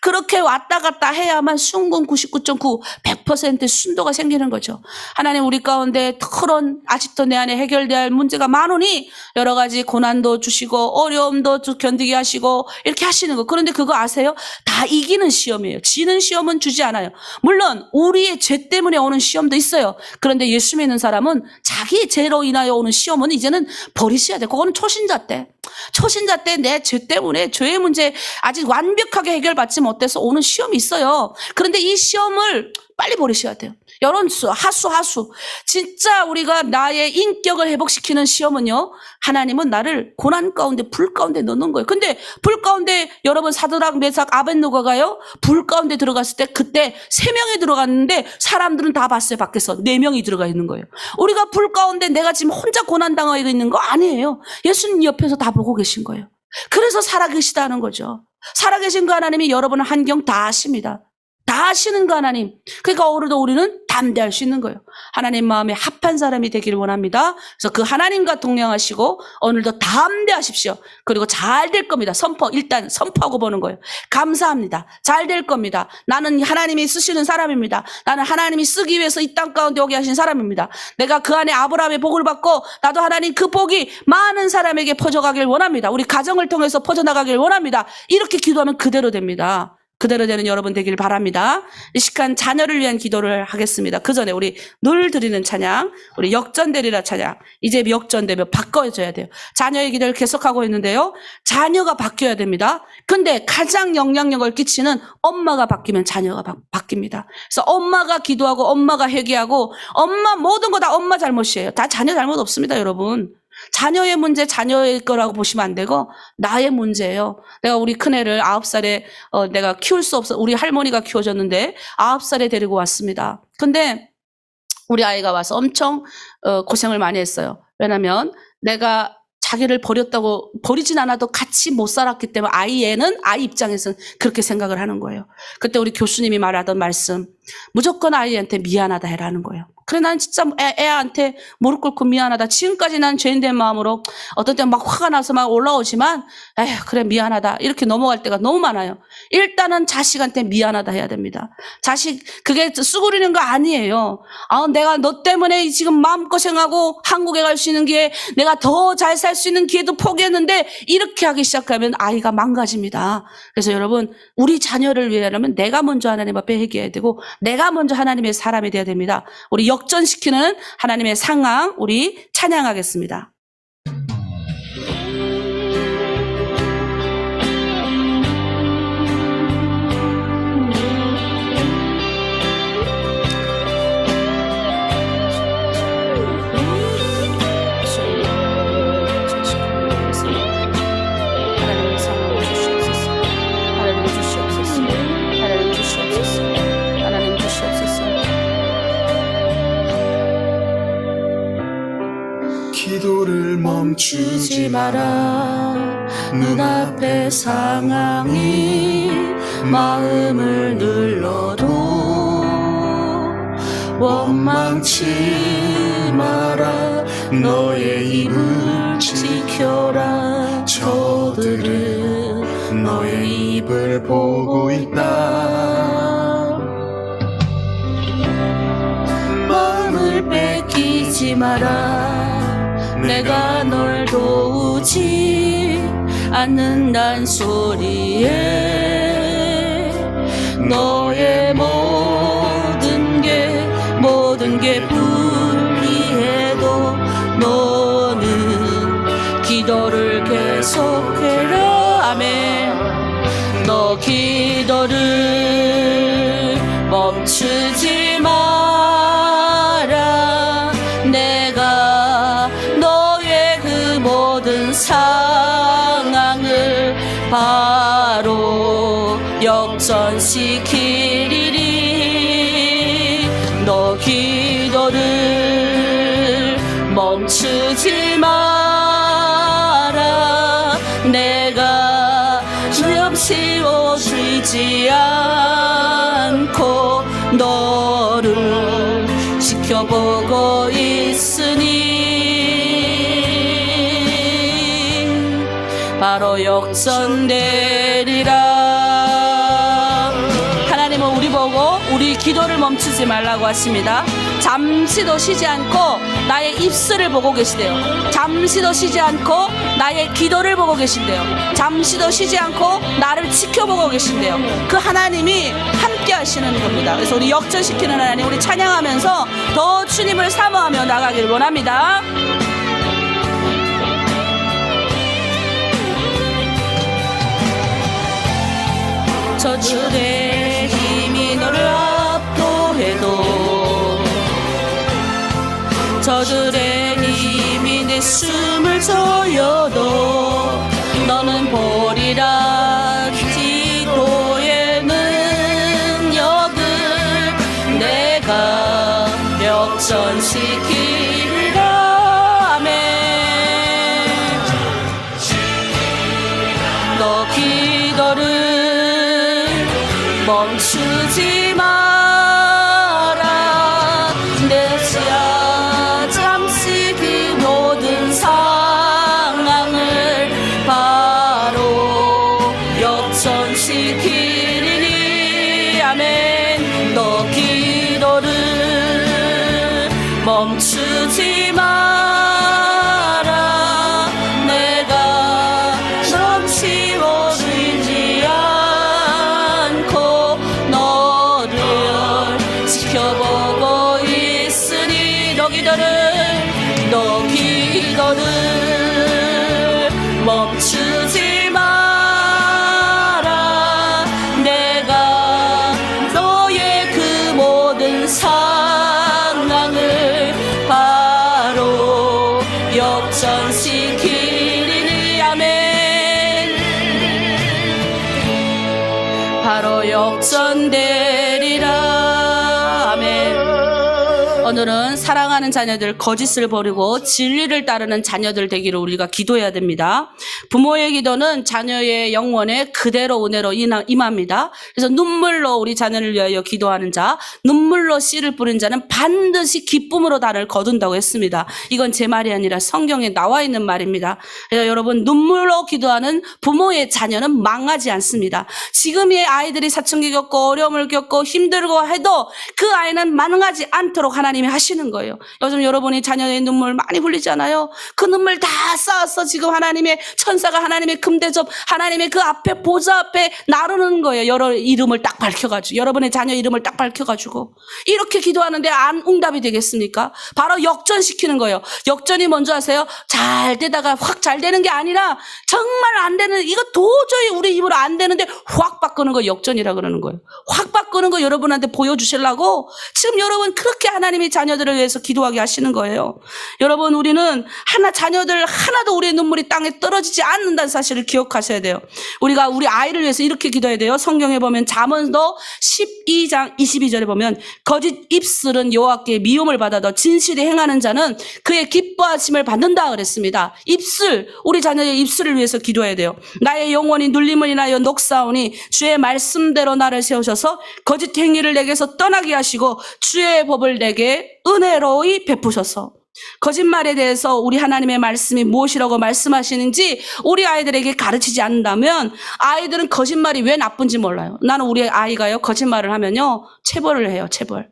그렇게 왔다 갔다 해야만 순금 99.9 100% 순도가 생기는 거죠. 하나님 우리 가운데 그런 아직도 내 안에 해결돼야 할 문제가 많으니 여러 가지 고난도 주시고 어려움도 견디게 하시고 이렇게 하시는 거. 그런데 그거 아세요? 다 이기는 시험이에요. 지는 시험은 주지 않아요. 물론 우리의 죄 때문에 오는 시험도 있어요. 그런데 예수 믿는 사람은 자기 죄로 인하여 오는 시험은 이제는 버리셔야 돼. 그거는 초신자 때 내 죄 때문에 죄의 문제 아직 완벽하게 해결받지 받지 못해서 오는 시험이 있어요. 그런데 이 시험을 빨리 버리셔야 돼요. 여론수, 하수. 진짜 우리가 나의 인격을 회복시키는 시험은요, 하나님은 나를 고난 가운데, 불 가운데 넣는 거예요. 근데 불 가운데 여러분 사드락, 메삭, 아벳느고가요, 불 가운데 들어갔을 때 그때 3명이 들어갔는데 사람들은 다 봤어요. 밖에서 4명이 들어가 있는 거예요. 우리가 불 가운데 내가 지금 혼자 고난 당하고 있는 거 아니에요. 예수님 옆에서 다 보고 계신 거예요. 그래서 살아계시다는 거죠. 살아계신 그 하나님이 여러분의 환경 다 아십니다. 다 아시는 그 하나님. 그러니까 오늘도 우리는 담대할 수 있는 거예요. 하나님 마음에 합한 사람이 되기를 원합니다. 그래서 그 하나님과 동행하시고 오늘도 담대하십시오. 그리고 잘 될 겁니다. 일단 선포하고 보는 거예요. 감사합니다. 잘 될 겁니다. 나는 하나님이 쓰시는 사람입니다. 나는 하나님이 쓰기 위해서 이 땅 가운데 오게 하신 사람입니다. 내가 그 안에 아브라함의 복을 받고 나도 하나님 그 복이 많은 사람에게 퍼져가길 원합니다. 우리 가정을 통해서 퍼져나가길 원합니다. 이렇게 기도하면 그대로 됩니다. 그대로 되는 여러분 되길 바랍니다. 이 시간 자녀를 위한 기도를 하겠습니다. 그 전에 우리 늘 드리는 찬양, 우리 역전되리라 찬양. 이제 역전되면 바꿔줘야 돼요. 자녀의 기도를 계속하고 있는데요. 자녀가 바뀌어야 됩니다. 근데 가장 영향력을 끼치는 엄마가 바뀌면 자녀가 바뀝니다. 그래서 엄마가 기도하고 엄마가 회개하고 엄마 모든 거 다 엄마 잘못이에요. 다 자녀 잘못 없습니다, 여러분. 자녀의 문제 자녀의 거라고 보시면 안 되고 나의 문제예요. 내가 우리 큰애를 9살에 내가 키울 수 없어. 우리 할머니가 키워줬는데 9살에 데리고 왔습니다. 근데 우리 아이가 와서 엄청 고생을 많이 했어요. 왜냐면 내가 자기를 버리진 않아도 같이 못 살았기 때문에 아이 입장에서는 그렇게 생각을 하는 거예요. 그때 우리 교수님이 말하던 말씀, 무조건 아이한테 미안하다 해라는 거예요. 그래, 난 진짜 애한테 무릎 꿇고 미안하다. 지금까지 난 죄인된 마음으로 어떤 때 막 화가 나서 막 올라오지만, 에휴, 그래, 미안하다. 이렇게 넘어갈 때가 너무 많아요. 일단은 자식한테 미안하다 해야 됩니다. 자식, 그게 수그리는 거 아니에요. 내가 너 때문에 지금 마음고생하고 한국에 갈 수 있는 기회, 내가 더 잘 살 수 있는 기회도 포기했는데, 이렇게 하기 시작하면 아이가 망가집니다. 그래서 여러분, 우리 자녀를 위하려면 내가 먼저 하나님 앞에 회개해야 되고, 내가 먼저 하나님의 사람이 되어야 됩니다. 우리 역전시키는 하나님의 상황, 우리 찬양하겠습니다. 기도를 멈추지 마라. 눈앞의 상황이 마음을 눌러도 원망치 마라. 너의 입을 지켜라. 저들은 너의 입을 보고 있다. 마음을 뺏기지 마라. 내가 널 도우지 않는단 소리에 너의 모든 게 불리해도 너는 기도를 계속해라. 아멘. 너 기도를 멈추지 마라. 내가 너의 그 모든 상황을 바로 역전시키리니 너 기도를 멈추지 마라. 내가 주염시 오시지 않고 너를 지켜보고 있으니 바로 역전되리라. 하나님은 우리 보고 우리 기도를 멈추지 말라고 하십니다. 잠시도 쉬지 않고 나의 입술을 보고 계시대요. 잠시도 쉬지 않고 나의 기도를 보고 계신대요. 잠시도 쉬지 않고 나를 지켜보고 계신대요. 그 하나님이 함께 하시는 겁니다. 그래서 우리 역전시키는 하나님, 우리 찬양하면서 더 주님을 사모하며 나가길 원합니다. 저들의 힘이 너를 압도해도 저들의 힘이 내 숨을 조여도 너는 보리라 기도의 능력을 내가 역전시키리라. 아멘. 너 기도를 멈추지 마라. 내자 잠시 그 모든 상황을 바로 역전시키리니. 아멘. 너 기도를 멈추지 마라. 내가 잠시 오르지 않고 너를 지켜보고 있으니. 너 기도를 멈추지 마라. 내가 너의 그 모든 상황을 바로 역전시키리니. 아멘. 바로 역전되리라. 아멘. 오늘은 사랑하는 자녀들 거짓을 버리고 진리를 따르는 자녀들 되기를 우리가 기도해야 됩니다. 부모의 기도는 자녀의 영혼에 그대로 은혜로 임합니다. 그래서 눈물로 우리 자녀를 위하여 기도하는 자, 눈물로 씨를 뿌린 자는 반드시 기쁨으로 단을 거둔다고 했습니다. 이건 제 말이 아니라 성경에 나와 있는 말입니다. 그래서 여러분, 눈물로 기도하는 부모의 자녀는 망하지 않습니다. 지금의 아이들이 사춘기 겪고 어려움을 겪고 힘들고 해도 그 아이는 망하지 않도록 하나님이 하시는 거예요. 요즘 여러분이 자녀의 눈물 많이 흘리잖아요. 그 눈물 다 쌓아서 지금 하나님의 천사가 하나님의 금대접 하나님의 그 앞에 보좌 앞에 나르는 거예요. 여러 이름을 딱 밝혀가지고, 여러분의 자녀 이름을 딱 밝혀가지고 이렇게 기도하는데 안 응답이 되겠습니까? 바로 역전시키는 거예요. 역전이 뭔지 아세요? 잘 되다가 확 잘 되는 게 아니라 정말 안 되는, 이거 도저히 우리 입으로 안 되는데 확 바꾸는 거 역전이라 그러는 거예요. 확 바꾸는 거 여러분한테 보여주시려고 지금 여러분 그렇게 하나님이 자녀들을 위해서 기도하게 하시는 거예요. 여러분, 우리는 자녀들 하나도 우리의 눈물이 땅에 떨어지지 않는다는 사실을 기억하셔야 돼요. 우리가 우리 아이를 위해서 이렇게 기도해야 돼요. 성경에 보면 잠언서 12장 22절에 보면 거짓 입술은 여호와께 미움을 받아도 진실이 행하는 자는 그의 기뻐하심을 받는다 그랬습니다. 입술, 우리 자녀의 입술을 위해서 기도해야 돼요. 나의 영혼이 눌림을 인하여 녹사오니 주의 말씀대로 나를 세우셔서 거짓 행위를 내게서 떠나게 하시고 주의 법을 내게 은혜로이 베푸셔서. 거짓말에 대해서 우리 하나님의 말씀이 무엇이라고 말씀하시는지 우리 아이들에게 가르치지 않는다면 아이들은 거짓말이 왜 나쁜지 몰라요. 나는 우리 아이가요, 거짓말을 하면요 체벌을 해요. 체벌.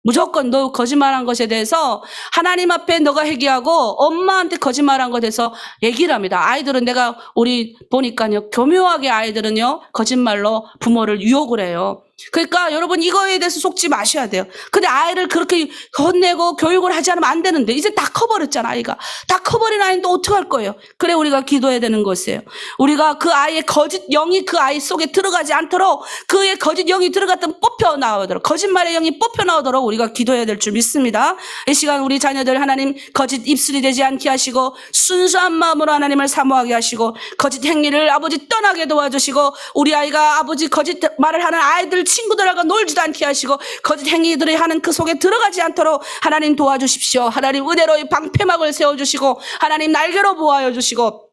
무조건 너 거짓말한 것에 대해서 하나님 앞에 너가 회개하고 엄마한테 거짓말한 것에 대해서 얘기를 합니다. 아이들은 내가 우리 보니까요, 교묘하게 아이들은요 거짓말로 부모를 유혹을 해요. 그러니까 여러분, 이거에 대해서 속지 마셔야 돼요. 근데 아이를 그렇게 혼내고 교육을 하지 않으면 안 되는데 이제 다 커버렸잖아. 아이가 다 커버린 아이는 또 어떡할 거예요? 그래, 우리가 기도해야 되는 것이에요. 우리가 그 아이의 거짓 영이 그 아이 속에 들어가지 않도록, 그의 거짓 영이 들어갔던 뽑혀 나오도록, 거짓말의 영이 뽑혀 나오도록 우리가 기도해야 될 줄 믿습니다. 이 시간 우리 자녀들 하나님 거짓 입술이 되지 않게 하시고 순수한 마음으로 하나님을 사모하게 하시고 거짓 행위를 아버지 떠나게 도와주시고, 우리 아이가 아버지 거짓 말을 하는 아이들 친구들하고 놀지도 않게 하시고 거짓 행위들이 하는 그 속에 들어가지 않도록 하나님 도와주십시오. 하나님 은혜로 이 방패막을 세워주시고 하나님 날개로 보호하여 주시고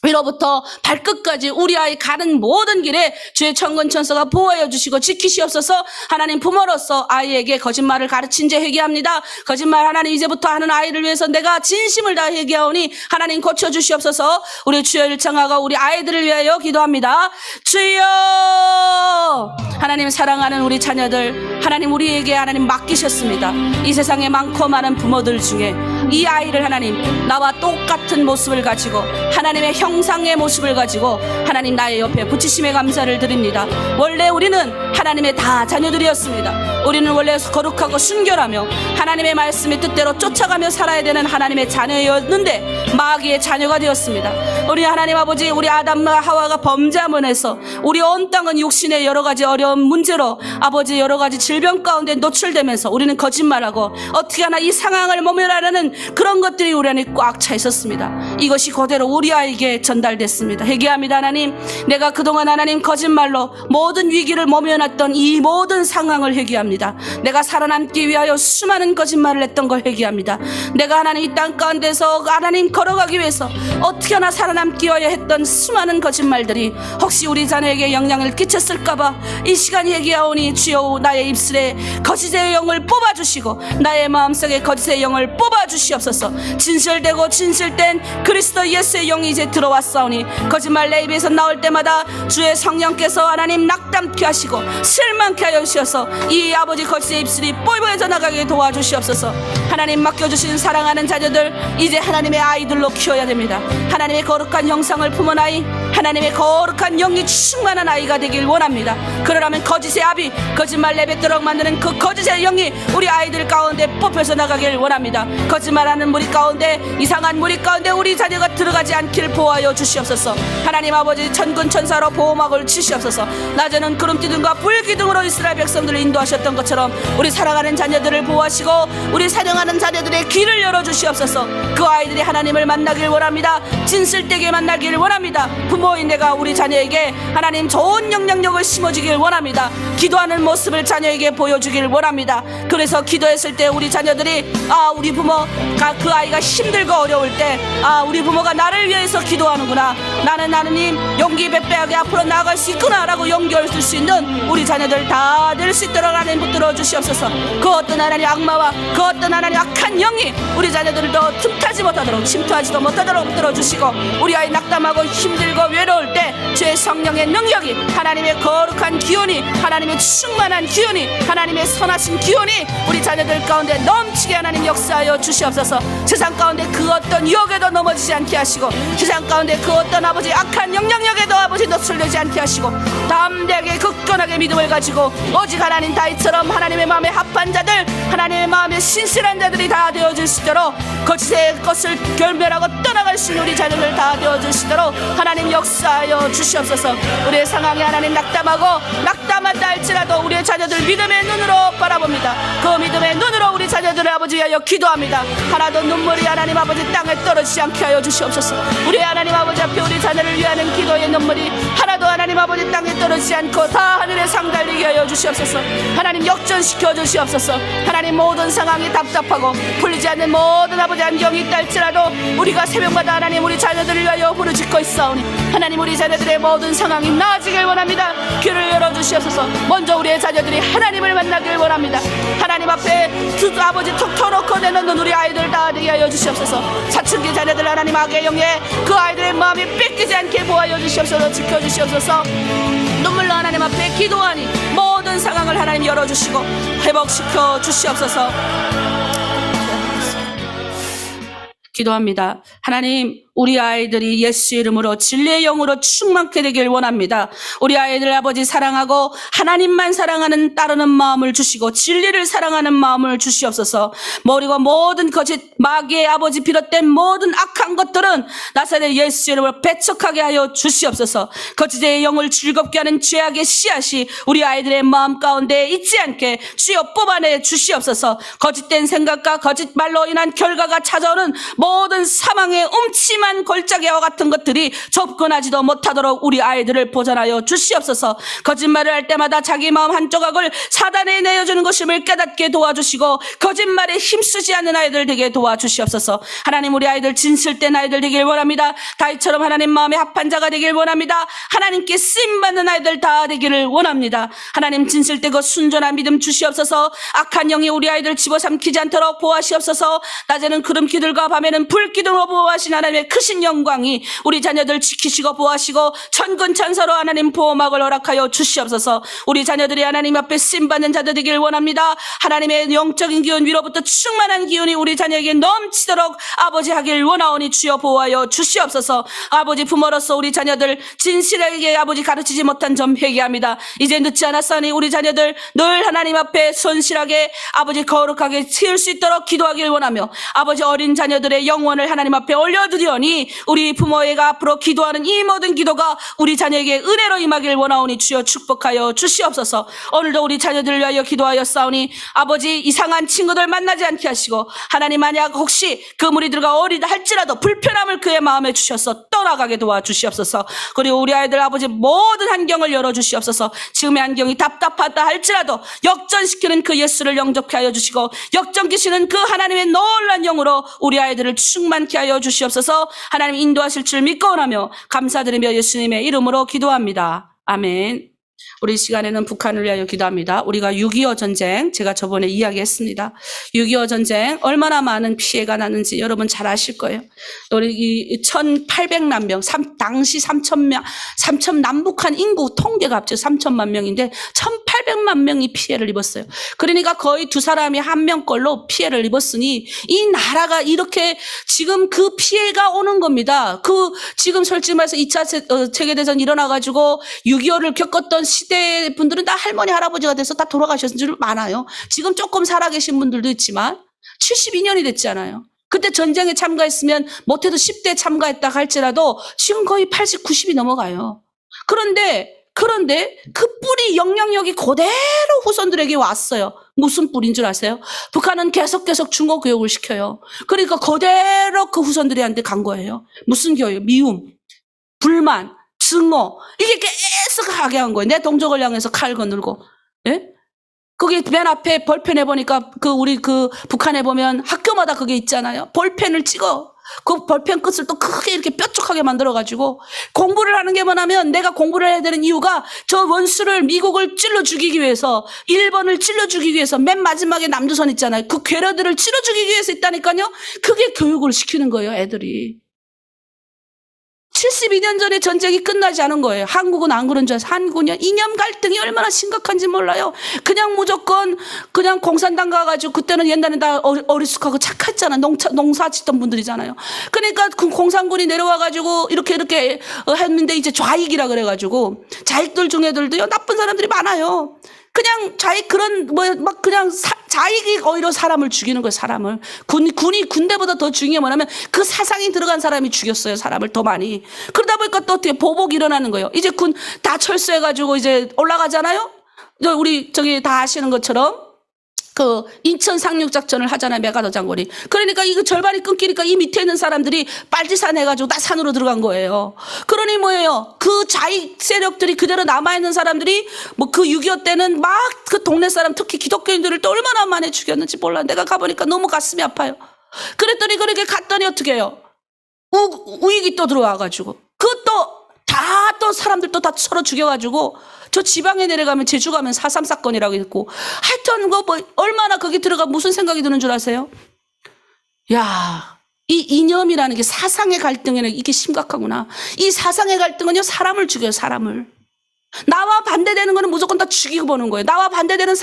위로부터 발끝까지 우리 아이 가는 모든 길에 주의 천군 천사가 보호하여 주시고 지키시옵소서. 하나님, 부모로서 아이에게 거짓말을 가르친 자 회개합니다. 거짓말 하나님 이제부터 하는 아이를 위해서 내가 진심을 다해 회개하오니 하나님 고쳐주시옵소서. 우리 주여를 청하고 우리 아이들을 위하여 기도합니다. 주여, 하나님 사랑하는 우리 자녀들 하나님 우리에게 하나님 맡기셨습니다. 이 세상에 많고 많은 부모들 중에 이 아이를 하나님 나와 똑같은 모습을 가지고 하나님의 형상의 모습을 가지고 하나님 나의 옆에 붙이심에 감사를 드립니다. 원래 우리는 하나님의 다 자녀들이었습니다. 우리는 원래 거룩하고 순결하며 하나님의 말씀의 뜻대로 쫓아가며 살아야 되는 하나님의 자녀였는데 마귀의 자녀가 되었습니다. 우리 하나님 아버지, 우리 아담과 하와가 범죄함으로 해서 우리 온 땅은 육신의 여러 가지 어려운 문제로 아버지 여러 가지 질병 가운데 노출되면서 우리는 거짓말하고 어떻게 하나 이 상황을 모면하려는 그런 것들이 우리 안에 꽉 차 있었습니다. 이것이 그대로 우리 아이에게 전달됐습니다. 회개합니다. 하나님, 내가 그동안 하나님 거짓말로 모든 위기를 모면했던 이 모든 상황을 회개합니다. 내가 살아남기 위하여 수많은 거짓말을 했던 걸 회개합니다. 내가 하나님 이 땅 가운데서 하나님 걸어가기 위해서 어떻게 하나 살아남기 위하여 했던 수많은 거짓말들이 혹시 우리 자녀에게 영향을 끼쳤을까봐 이 시간 얘기하오니 주여 나의 입술에 거짓의 영을 뽑아주시고 나의 마음속에 거짓의 영을 뽑아주시옵소서. 진실되고 진실된 그리스도 예수의 영이 이제 들어왔사오니 거짓말 내 입에서 나올 때마다 주의 성령께서 하나님 낙담케 하시고 실망케 하여 주셔서 이 아버지 거짓의 입술이 뽀뽀해져 나가게 도와주시옵소서. 하나님 맡겨주신 사랑하는 자녀들 이제 하나님의 아이들로 키워야 됩니다. 하나님의 거룩한 형상을 품은 아이, 하나님의 거룩한 영이 충만한 아이가 되길 원합니다. 그러려면 거짓의 아비, 거짓말 내뱉도록 만드는 그 거짓의 영이 우리 아이들 가운데 뽑혀서 나가길 원합니다. 거짓말하는 무리 가운데, 이상한 무리 가운데 우리 자녀가 들어가지 않기를 보호하여 주시옵소서. 하나님 아버지, 천군 천사로 보호막을 치시옵소서. 낮에는 구름기둥과 불기둥으로 이스라엘 백성들을 인도하셨던 것처럼 우리 사랑하는 자녀들을 보호하시고 우리 사랑하는 자녀들의 귀를 열어주시옵소서. 그 아이들이 하나님을 만나길 원합니다. 진실되게 만나길 원합니다. 부모인 내가 우리 자녀에게 하나님 좋은 영향력을 심어주길 원합니다. 기도하는 모습을 자녀에게 보여주길 원합니다. 그래서 기도했을 때 우리 자녀들이 우리 부모가 그 아이가 힘들고 어려울 때 우리 부모가 나를 위해서 기도하는구나, 나는 하나님 용기 배배하게 앞으로 나아갈 수 있구나 라고 용기를 줄 수 있는 우리 자녀들 다 될 수 있도록 하나님 붙들어 주시옵소서. 그 어떤 하나님 악마와 그 어떤 하나님 악한 영이 우리 자녀들을 더 틈타지 못하도록, 침투하지도 못하도록 붙들어 주시고 우리 아이 낙담하고 힘들고 외로울 때 주의 성령의 능력이, 하나님의 거룩한 기운이, 하나님의 충만한 기운이, 하나님의 선하신 기운이 우리 자녀들 가운데 넘치게 하나님 역사하여 주시옵소서. 세상 가운데 그 어떤 유혹에도 넘어지지 않게 하시고 세상 가운데 그 어떤 아버지 악한 영향력에도 아버지 노출되지 않게 하시고 담대하게 굳건하게 믿음을 가지고 오직 하나님 다윗처럼 하나님의 마음에 합한 자들, 하나님의 마음에 신실한 자들이 다 되어줄 수 있도록 거짓의 것을 결멸하고 떠나갈 수 있는 우리 자녀들 다 되어줄 수 있도록 하나님 역사하여 주시옵소서. 우리의 상황에 하나님 낙담한다 할지라도 우리의 자녀들 믿음의 눈으로 바라봅니다. 그 믿음의 눈으로 우리 자녀들을 아버지 위하여 기도합니다. 하나도 눈물이 하나님 아버지 땅에 떨어지지 않게 하여 주시옵소서. 우리 하나님 아버지 앞에 우리 자녀를 위하는 기도의 눈물이 하나도 하나님 아버지 땅에 떨어지지 않고 다 하늘에 상달리게 하여 주시옵소서. 하나님 역전시켜 주시옵소서. 하나님 모든 상황이 답답하고 풀리지 않는 모든 아버지 안경이 있다 할지라도 우리가 새벽마다 하나님 우리 자녀들을 위하여 부르짖고 있사오니 하나님 우리 자녀들의 모든 상황이 나아지길 원합니다. 귀를 열어주시옵소서. 먼저 우리의 자녀들이 하나님을 만나길 원합니다. 하나님 앞에 아버지 툭 터놓고 내놓는 우리 아이들 다 되게 하여 주시옵소서. 사춘기 자녀들 하나님 악의 영에 그 아이들의 마음이 뺏기지 않게 보호하여 주시옵소서. 지켜주시옵소서. 눈물로 하나님 앞에 기도하니 모든 상황을 하나님 열어주시고 회복시켜 주시옵소서. 기도합니다. 하나님, 우리 아이들이 예수 이름으로 진리의 영으로 충만케 되길 원합니다. 우리 아이들 아버지 사랑하고 하나님만 사랑하는 따르는 마음을 주시고 진리를 사랑하는 마음을 주시옵소서. 그리고 모든 거짓 마귀의 아버지 비롯된 모든 악한 것들은 나사렛 예수 이름으로 배척하게 하여 주시옵소서. 거짓의 영을 즐겁게 하는 죄악의 씨앗이 우리 아이들의 마음 가운데 있지 않게 주여 뽑아내 주시옵소서. 거짓된 생각과 거짓말로 인한 결과가 찾아오는 모든 사망의 음침한 골짜기와 같은 것들이 접근하지도 못하도록 우리 아이들을 보존하여 주시옵소서. 거짓말을 할 때마다 자기 마음 한 조각을 사단에 내어주는 것임을 깨닫게 도와주시고 거짓말에 힘쓰지 않는 아이들 되게 도와주시옵소서. 하나님, 우리 아이들 진실된 아이들 되길 원합니다. 다윗처럼 하나님 마음에 합한 자가 되길 원합니다. 하나님께 쓰임받는 아이들 다 되기를 원합니다. 하나님, 진실되고 순전한 믿음 주시옵소서. 악한 영이 우리 아이들 집어삼키지 않도록 보호하시옵소서. 낮에는 구름기들과 밤에는 불기둥으로 보호하신 하나님의 크신 영광이 우리 자녀들 지키시고 보호하시고 천군 천사로 하나님 보호막을 허락하여 주시옵소서. 우리 자녀들이 하나님 앞에 쓰임받는 자들 되길 원합니다. 하나님의 영적인 기운 위로부터 충만한 기운이 우리 자녀에게 넘치도록 아버지 하길 원하오니 주여 보호하여 주시옵소서. 아버지 부모로서 우리 자녀들 진실하게 아버지 가르치지 못한 점 회개합니다. 이제 늦지 않았사니 우리 자녀들 늘 하나님 앞에 손실하게 아버지 거룩하게 키울 수 있도록 기도하길 원하며 아버지 어린 자녀들의 영혼을 하나님 앞에 올려드리오니 우리 부모가 앞으로 기도하는 이 모든 기도가 우리 자녀에게 은혜로 임하길 원하오니 주여 축복하여 주시옵소서. 오늘도 우리 자녀들을 위하여 기도하여 싸우니 아버지 이상한 친구들 만나지 않게 하시고 하나님 만약 혹시 그 무리들과 어리다 할지라도 불편함을 그의 마음에 주셔서 떠나가게 도와주시옵소서. 그리고 우리 아이들 아버지 모든 환경을 열어주시옵소서. 지금의 환경이 답답하다 할지라도 역전시키는 그 예수를 영접케 하여 주시고 역전키시는 그 하나님의 놀란 영으로 우리 아이들을 충만케 하여 주시옵소서. 하나님 인도하실 줄 믿고 원하며 감사드리며 예수님의 이름으로 기도합니다. 아멘. 우리 시간에는 북한을 위하여 기도합니다. 우리가 6.25 전쟁, 제가 저번에 이야기했습니다. 6.25 전쟁 얼마나 많은 피해가 났는지 여러분 잘 아실 거예요. 우리 1,800만 명, 당시 3천 남북한 인구 통계가 합쳐 3천만 명인데 1,800만 명이 피해를 입었어요. 그러니까 거의 두 사람이 한 명꼴로 피해를 입었으니 이 나라가 이렇게 지금 그 피해가 오는 겁니다. 지금 솔직히 말해서 2차 세계대전 일어나가지고 6.25를 겪었던 시대 분들은 다 할머니, 할아버지가 돼서 다 돌아가셨을 줄 많아요. 지금 조금 살아계신 분들도 있지만 72년이 됐잖아요. 그때 전쟁에 참가했으면 못해도 10대에 참가했다 할지라도 지금 거의 80, 90이 넘어가요. 그런데 그 뿌리 영향력이 그대로 후손들에게 왔어요. 무슨 뿌리인 줄 아세요? 북한은 계속 중고 교육을 시켜요. 그러니까 그대로 그 후손들한테 간 거예요. 무슨 교육? 미움, 불만, 증오, 이게 계속 하게 한 거예요. 내 동족을 향해서 칼 거늘고. 예? 거기 맨 앞에 볼펜에 보니까 우리 북한에 보면 학교마다 그게 있잖아요. 볼펜을 찍어. 그 볼펜 끝을 또 크게 이렇게 뾰족하게 만들어가지고 공부를 하는 게 뭐냐면 내가 공부를 해야 되는 이유가 저 원수를 미국을 찔러 죽이기 위해서 일본을 찔러 죽이기 위해서 맨 마지막에 남조선 있잖아요. 그 괴뢰들을 찔러 죽이기 위해서 있다니까요. 그게 교육을 시키는 거예요, 애들이. 72년 전에 전쟁이 끝나지 않은 거예요. 한국은 안 그런 줄 알아요. 한국은요, 이념 갈등이 얼마나 심각한지 몰라요. 그냥 무조건 그냥 공산당 가가지고 그때는 옛날에 다 어리숙하고 착했잖아. 농사 짓던 분들이잖아요. 그러니까 그 공산군이 내려와가지고 이렇게 했는데 이제 좌익이라 그래가지고 좌익들 중에들도요, 나쁜 사람들이 많아요. 그냥 자익이 오히려 사람을 죽이는 거예요, 사람을. 군이 군대보다 더 중요한 게 뭐냐면 그 사상이 들어간 사람이 죽였어요, 사람을 더 많이. 그러다 보니까 또 어떻게 보복이 일어나는 거예요. 이제 군 다 철수해가지고 이제 올라가잖아요? 우리 다 아시는 것처럼 인천 상륙작전을 하잖아요, 메가더 장군이. 그러니까 이거 절반이 끊기니까 이 밑에 있는 사람들이 빨지산 해가지고 다 산으로 들어간 거예요. 그러니 뭐예요? 그 좌익 세력들이 그대로 남아있는 사람들이 그 6.25 때는 막 그 동네 사람, 특히 기독교인들을 또 얼마나 많이 죽였는지 몰라. 내가 가보니까 너무 가슴이 아파요. 그랬더니 그렇게 갔더니 어떻게 해요? 우익이 또 들어와가지고. 또 사람들 또 다 서로 죽여가지고 저 지방에 내려가면 제주 가면 4.3 사건이라고 있고 하여튼 얼마나 거기 들어가 무슨 생각이 드는 줄 아세요? 야, 이 이념이라는 게 사상의 갈등에는 이게 심각하구나. 이 사상의 갈등은요, 사람을 죽여요, 사람을. 나와 반대되는 거는 무조건 다 죽이고 보는 거예요. 나와 반대되는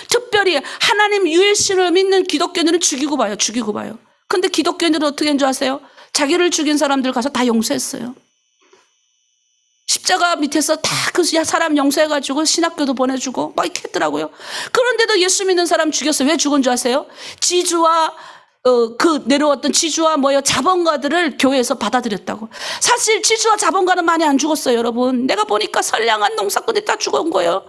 특별히 하나님 유일신을 믿는 기독교인들은 죽이고 봐요. 근데 기독교인들은 어떻게 한 줄 아세요? 자기를 죽인 사람들 가서 다 용서했어요. 십자가 밑에서 다 그 사람 용서해가지고 신학교도 보내주고 막 이렇게 했더라고요. 그런데도 예수 믿는 사람 죽였어요. 왜 죽은 줄 아세요? 지주와 내려왔던 지주와 자본가들을 교회에서 받아들였다고. 사실 지주와 자본가는 많이 안 죽었어요, 여러분. 내가 보니까 선량한 농사꾼이 다 죽은 거예요.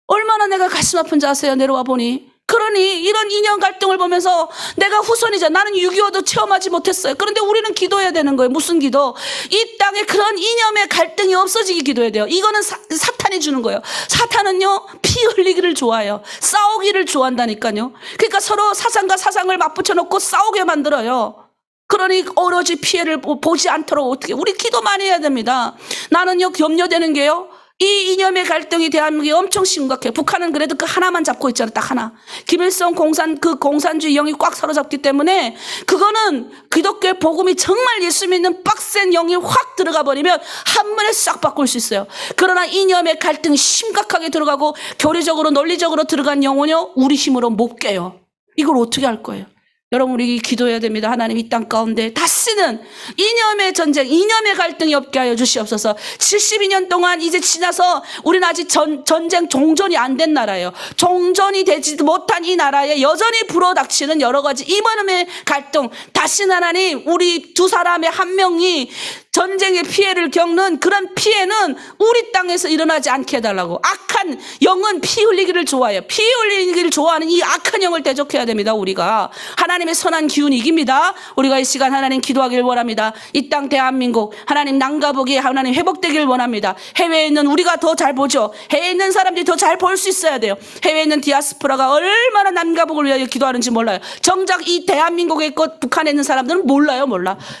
얼마나 내가 가슴 아픈지 아세요, 내려와 보니. 그러니 이런 이념 갈등을 보면서 내가 후손이자 나는 6.25도 체험하지 못했어요. 그런데 우리는 기도해야 되는 거예요. 무슨 기도? 이 땅에 그런 이념의 갈등이 없어지게 기도해야 돼요. 이거는 사탄이 주는 거예요. 사탄은요, 피 흘리기를 좋아해요. 싸우기를 좋아한다니까요. 그러니까 서로 사상과 사상을 맞붙여 놓고 싸우게 만들어요. 그러니 오로지 피해를 보지 않도록 어떻게 우리 기도 많이 해야 됩니다. 나는요, 염려되는 게요, 이 이념의 갈등이 대한민국에 엄청 심각해요. 북한은 그래도 그 하나만 잡고 있잖아. 딱 하나. 김일성 공산주의 영이 꽉 사로잡기 때문에 그거는 기독교의 복음이 정말 예수 믿는 빡센 영이 확 들어가 버리면 한 번에 싹 바꿀 수 있어요. 그러나 이념의 갈등이 심각하게 들어가고 교리적으로 논리적으로 들어간 영혼요, 우리 힘으로 못 깨요. 이걸 어떻게 할 거예요? 여러분, 우리 기도해야 됩니다. 하나님 이 땅 가운데 다시는 이념의 전쟁, 이념의 갈등이 없게 하여 주시옵소서. 72년 동안 이제 지나서 우리는 아직 전쟁 종전이 안 된 나라예요. 종전이 되지 못한 이 나라에 여전히 불어닥치는 여러 가지 이념의 갈등. 다시는 하나님, 우리 두 사람의 한 명이 전쟁의 피해를 겪는 그런 피해는 우리 땅에서 일어나지 않게 해달라고. 악한 영은 피 흘리기를 좋아해요. 피 흘리기를 좋아하는 이 악한 영을 대적해야 됩니다. 우리가 하나님의 선한 기운이 이깁니다. 우리가 이 시간 하나님 기도하기를 원합니다. 이 땅 대한민국 하나님 남가복이 하나님 회복되기를 원합니다. 해외에 있는 우리가 더 잘 보죠. 해외에 있는 사람들이 더 잘 볼 수 있어야 돼요. 해외에 있는 디아스포라가 얼마나 남가복을 위하여 기도하는지 몰라요. 정작 이 대한민국에 있고 북한에 있는 사람들은 몰라요.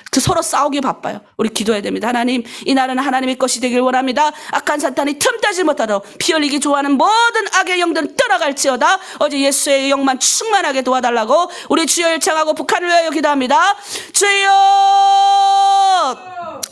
그 서로 싸우기 바빠요. 우리 기도해야 됩니다. 하나님, 이 나라는 하나님의 것이 되길 원합니다. 악한 사탄이 틈타지 못하도록 피 흘리기 좋아하는 모든 악의 영들은 떠나갈지어다. 어제 예수의 영만 충만하게 도와달라고 우리 주여 일창하고 북한을 위하여 기도합니다. 주여,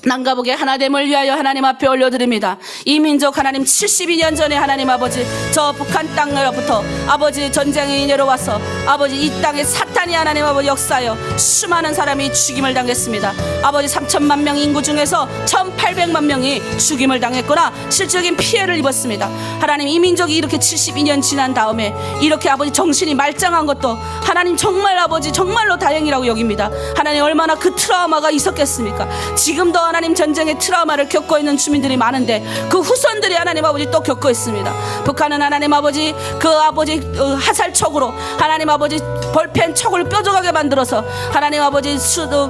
남가복의 하나됨을 위하여 하나님 앞에 올려드립니다. 이 민족 하나님 72년 전에 하나님 아버지 저 북한 땅으로부터 아버지 전쟁이 내려와서 아버지 이 땅에 사탄이 하나님 아버지 역사하여 수많은 사람이 죽임을 당했습니다. 아버지 3천만 명 인구 중에서 1,800만 명이 죽임을 당했거나 실질적인 피해를 입었습니다. 하나님, 이 민족이 이렇게 72년 지난 다음에 이렇게 아버지 정신이 말짱한 것도 하나님 정말 아버지 정말로 다행이라고 여깁니다. 하나님, 얼마나 그 트라우마가 있었겠습니까? 지금도 하나님 전쟁의 트라우마를 겪고 있는 주민들이 많은데 그 후손들이 하나님 아버지 또 겪고 있습니다. 북한은 하나님 아버지 그 아버지 화살촉으로 하나님 아버지 볼펜 촉을 뾰족하게 만들어서 하나님 아버지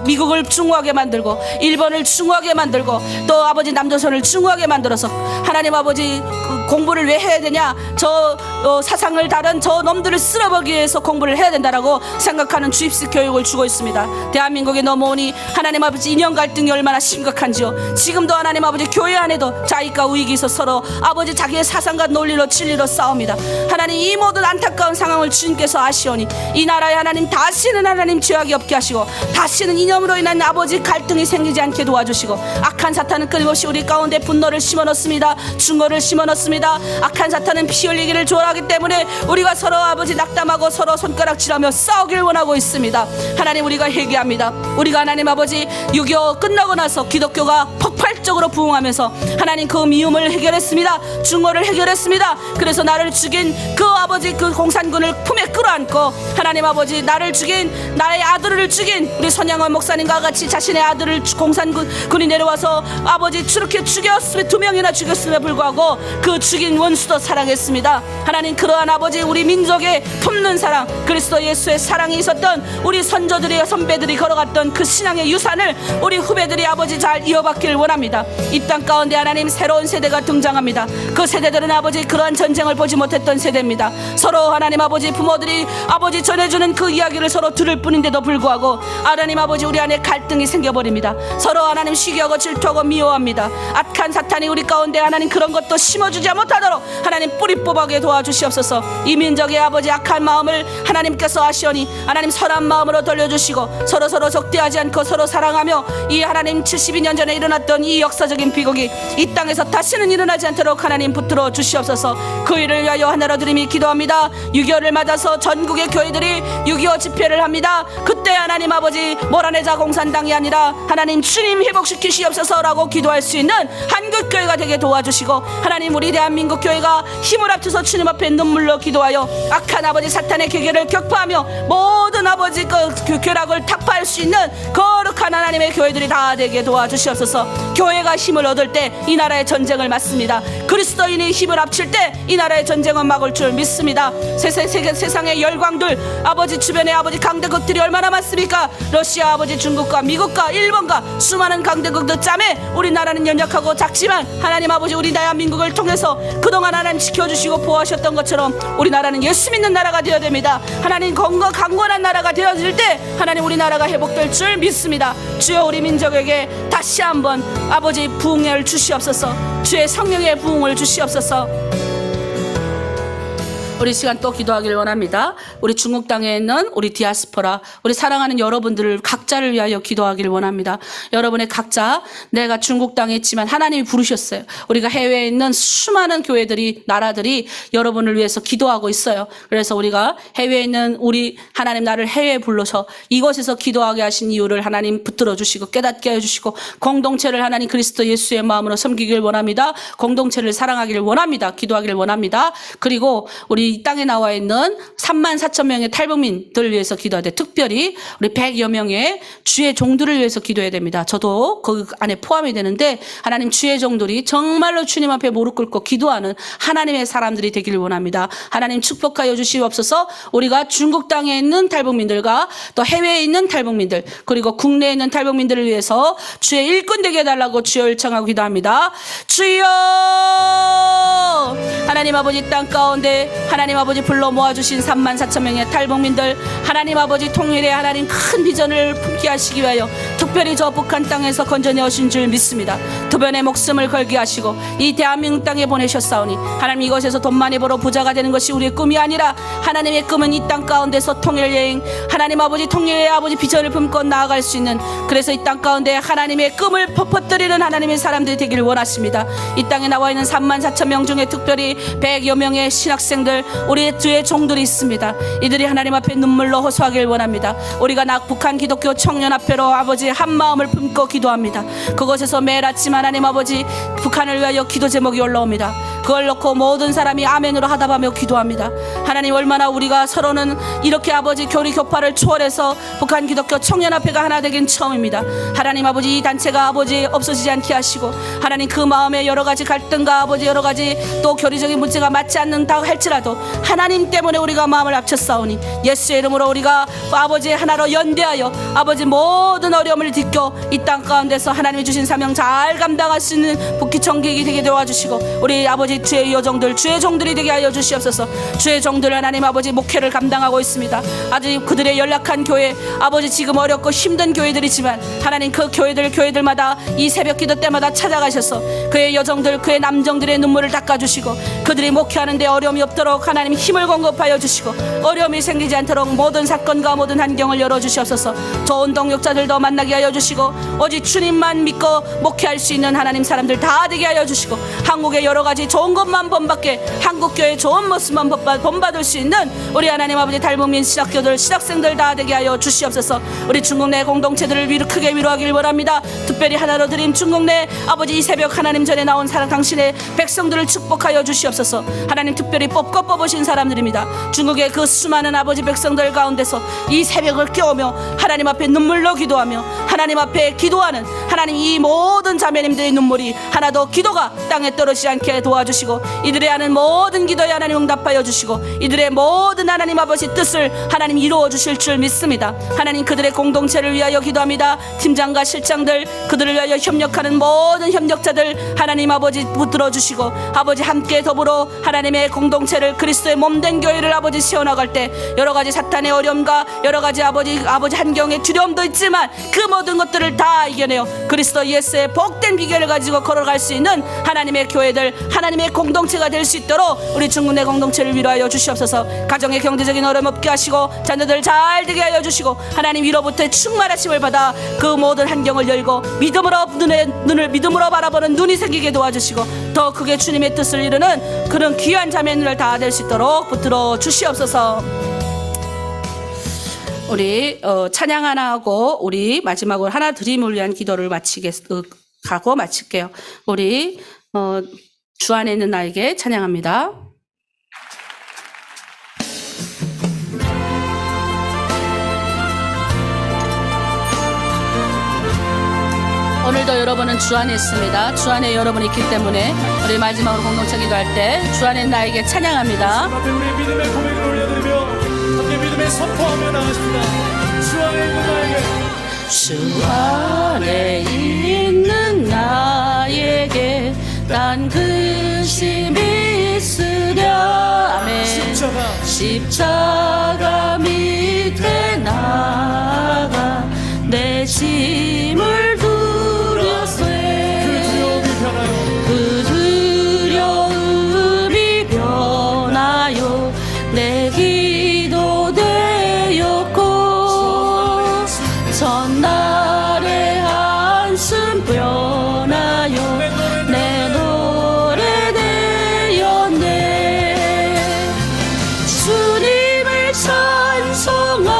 미국을 중후하게 만들고 일본을 중후하게 만들고 또 아버지 남조선을 중후하게 만들어서 하나님 아버지 공부를 왜 해야 되냐, 저 사상을 다른 저 놈들을 쓸어버리기 위해서 공부를 해야 된다라고 생각하는 주입식 교육을 주고 있습니다. 대한민국에 넘어오니 하나님 아버지 인연 갈등이 얼마나 심각한지요. 지금도 하나님 아버지 교회 안에도 자익과 우익이 있어 서로 아버지 자기의 사상과 논리로 진리로 싸웁니다. 하나님, 이 모든 안타까운 상황을 주님께서 아시오니 이 나라에 하나님 다시는 하나님 죄악이 없게 하시고 다시는 이념으로 인한 아버지 갈등이 생기지 않게 도와주시고 악한 사탄은 끊임없이 우리 가운데 분노를 심어넣습니다. 증오를 심어넣습니다. 악한 사탄은 피 흘리기를 좋아하기 때문에 우리가 서로 아버지 낙담하고 서로 손가락질하며 싸우길 원하고 있습니다. 하나님, 우리가 회개합니다. 우리가 하나님 아버지 6.25 끝나고 나서 기독교가 폭발적으로 부흥하면서 하나님 그 미움을 해결했습니다. 증오를 해결했습니다. 그래서 나를 죽인 그 아버지 그 공산군을 품에 끌어안고 하나님 아버지 나를 죽인 나의 아들을 죽인 우리 손양원 목사님과 같이 자신의 아들을 공산군이 내려와서 아버지 그렇게 죽였으며 2명이나 죽였음에 불구하고 그 죽인 원수도 사랑했습니다. 하나님, 그러한 아버지 우리 민족의 품는 사랑, 그리스도 예수의 사랑이 있었던 우리 선조들이 선배들이 걸어갔던 그 신앙의 유산을 우리 후배들이 아버지 잘 이어받기를 원합니다. 이 땅 가운데 하나님 새로운 세대가 등장합니다. 그 세대들은 아버지 그러한 전쟁을 보지 못했던 세대입니다. 서로 하나님 아버지 부모들이 아버지 전해주는 그 이야기를 서로 들을 뿐인데도 불구하고 하나님 아버지 우리 안에 갈등이 생겨버립니다. 서로 하나님 시기하고 질투하고 미워합니다. 악한 사탄이 우리 가운데 하나님 그런 것도 심어주지 못하도록 하나님 뿌리 뽑아게 도와주시옵소서. 이 민족의 아버지 악한 마음을 하나님께서 아시오니 하나님 선한 마음으로 돌려주시고 서로 적대하지 않고 서로 사랑하며 이 하나님 72년 전에 일어났던 이 역사적인 비극이 이 땅에서 다시는 일어나지 않도록 하나님 붙들어 주시옵소서. 그 일을 위하여 하나로 드림이 기도합니다. 6.25를 맞아서 전국의 교회들이 6.25 집회를 합니다. 그때 하나님 아버지 모라네자 공산당이 아니라 하나님 주님 회복시키시옵소서라고 기도할 수 있는 한국교회가 되게 도와주시고 하나님 우리 대한민국 교회가 힘을 합쳐서 주님 앞에 눈물로 기도하여 악한 아버지 사탄의 계계를 격파하며 모든 아버지 그 궤락을 타파할 수 있는 거룩한 하나님의 교회들이 다 되게 도와주시옵소서. 교회가 힘을 얻을 때 이 나라의 전쟁을 막습니다. 그리스도인이 힘을 합칠 때 이 나라의 전쟁은 막을 줄 믿습니다. 세상의 열광들 아버지 주변에 아버지 강대국들이 얼마나 않습니까? 러시아 아버지, 중국과 미국과 일본과 수많은 강대국들 짬에 우리나라는 연약하고 작지만 하나님 아버지 우리 대한민국을 통해서 그동안 하나님 지켜주시고 보호하셨던 것처럼 우리나라는 예수 믿는 나라가 되어야 됩니다. 하나님 강건한 나라가 되어질 때 하나님 우리나라가 회복될 줄 믿습니다. 주여 우리 민족에게 다시 한번 아버지 부흥을 주시옵소서. 주의 성령의 부흥을 주시옵소서. 우리 시간 또 기도하길 원합니다. 우리 중국 땅에 있는 우리 디아스포라, 우리 사랑하는 여러분들을 각자를 위하여 기도하길 원합니다. 여러분의 각자, 내가 중국 땅에 있지만 하나님이 부르셨어요. 우리가 해외에 있는 수많은 교회들이, 나라들이 여러분을 위해서 기도하고 있어요. 그래서 우리가 해외에 있는 우리 하나님 나를 해외에 불러서 이곳에서 기도하게 하신 이유를 하나님 붙들어 주시고 깨닫게 해주시고 공동체를 하나님 그리스도 예수의 마음으로 섬기길 원합니다. 공동체를 사랑하길 원합니다. 기도하길 원합니다. 그리고 우리 이 땅에 나와 있는 34,000명의 탈북민들을 위해서 기도해야 돼. 특별히 우리 100여 명의 주의 종들을 위해서 기도해야 됩니다. 저도 그 안에 포함이 되는데 하나님 주의 종들이 정말로 주님 앞에 무릎 꿇고 기도하는 하나님의 사람들이 되기를 원합니다. 하나님 축복하여 주시옵소서. 우리가 중국 땅에 있는 탈북민들과 또 해외에 있는 탈북민들 그리고 국내에 있는 탈북민들을 위해서 주의 일꾼 되게 해달라고 주여 요청하고 기도합니다. 주여 하나님 아버지 땅 가운데 하나님 아버지 불러 모아주신 34,000명의 탈북민들 하나님 아버지 통일의 하나님 큰 비전을 품게 하시기 위하여 특별히 저 북한 땅에서 건져내오신 줄 믿습니다. 두 변의 목숨을 걸게 하시고 이 대한민국 땅에 보내셨사오니 하나님 이것에서 돈 많이 벌어 부자가 되는 것이 우리의 꿈이 아니라 하나님의 꿈은 이 땅 가운데서 통일 여행 하나님 아버지 통일의 아버지 비전을 품고 나아갈 수 있는 그래서 이 땅 가운데 하나님의 꿈을 퍼뜨리는 하나님의 사람들이 되기를 원하십니다. 이 땅에 나와 있는 34,000명 중에 특별히 100여 명의 신학생들 우리의 주의 종들이 있습니다. 이들이 하나님 앞에 눈물로 호소하길 원합니다. 우리가 북한 기독교 청년합회로 아버지 한 마음을 품고 기도합니다. 그곳에서 매일 아침 하나님 아버지 북한을 위하여 기도 제목이 올라옵니다. 그걸 놓고 모든 사람이 아멘으로 하답하며 기도합니다. 하나님 얼마나 우리가 서로는 이렇게 아버지 교리 교파를 초월해서 북한 기독교 청년합회가 하나 되긴 처음입니다. 하나님 아버지 이 단체가 아버지 없어지지 않게 하시고 하나님 그 마음에 여러 가지 갈등과 아버지 여러 가지 또 교리적인 문제가 맞지 않는다 할지라도 하나님 때문에 우리가 마음을 합쳤사오니 예수의 이름으로 우리가 아버지 하나로 연대하여 아버지 모든 어려움을 딛고 이 땅 가운데서 하나님이 주신 사명 잘 감당할 수 있는 복귀청객이 되게 도와주시고 우리 아버지 주의 여종들 주의 종들이 되게 하여 주시옵소서. 주의 종들 하나님 아버지 목회를 감당하고 있습니다. 아직 그들의 연약한 교회 아버지 지금 어렵고 힘든 교회들이지만 하나님 그 교회들마다 이 새벽 기도 때마다 찾아가셔서 그의 여종들 그의 남정들의 눈물을 닦아주시고 그들이 목회하는 데 어려움이 없도록 하나님 힘을 공급하여 주시고 어려움이 생기지 않도록 모든 사건과 모든 환경을 열어주시옵소서. 좋은 동역자들도 만나게 하여 주시고 오직 주님만 믿고 목회할 수 있는 하나님 사람들 다 되게 하여 주시고 한국의 여러 가지 좋은 것만 본받게 한국교회 좋은 모습만 본받을 수 있는 우리 하나님 아버지 탈북민 신학교들 신학생들 다 되게 하여 주시옵소서. 우리 중국 내 공동체들을 크게 위로하길 원합니다. 특별히 하나로 드린 중국 내 아버지 이 새벽 하나님 전에 나온 사랑 당신의 백성들을 축복하여 주시옵소서. 하나님 특별히 뽑으신 사람들입니다. 중국의 그 수많은 아버지 백성들 가운데서 이 새벽을 깨우며 하나님 앞에 눈물로 기도하며 하나님 앞에 기도하는 하나님 이 모든 자매님들의 눈물이 하나도 기도가 땅에 떨어지지 않게 도와주시고 이들의 하는 모든 기도에 하나님 응답하여 주시고 이들의 모든 하나님 아버지 뜻을 하나님 이루어 주실 줄 믿습니다. 하나님 그들의 공동체를 위하여 기도합니다. 팀장과 실장들 그들을 위하여 협력하는 모든 협력자들 하나님 아버지 붙들어 주시고 아버지 함께 더불어 하나님의 공동체를 그리스도의 몸된 교회를 아버지 세워나갈 때 여러 가지 사탄의 어려움과 여러 가지 아버지 환경의 두려움도 있지만 그 모든 것들을 다 이겨내어 그리스도 예수의 복된 비결을 가지고 걸어갈 수 있는 하나님의 교회들 하나님의 공동체가 될 수 있도록 우리 중국 내 공동체를 위로하여 주시옵소서. 가정의 경제적인 어려움 없게 하시고 자녀들 잘 되게 하여 주시고 하나님 위로부터 충만하심을 받아 그 모든 환경을 열고 눈을 믿음으로 바라보는 눈이 생기게 도와주시고 더 크게 주님의 뜻을 이루는 그런 귀한 자매님들 다 될 수 있도록 붙들어 주시옵소서. 우리 찬양 하나 하고 우리 마지막으로 하나 드림을 위한 기도를 마칠게요. 우리 주 안에 있는 나에게 찬양합니다. 오늘도 여러분은 주 안에 있습니다. 주 안에 여러분이 있기 때문에 우리 마지막으로 공동체 기도할 때 주 안에 나에게 찬양합니다. 앞에 우리 믿음의 고백을 올려드리며 함께 믿음의 선포하며 나가십니다. 주 주 안에 있는 나에게 난 근심이 있으랴. 아멘. 십자가 밑에 나가 내 짐을 두려세. 그 두려움이 변하여 내 기도 되었고 전날의 한숨 변하여 내 노래 되었네. 주님을 찬송하면서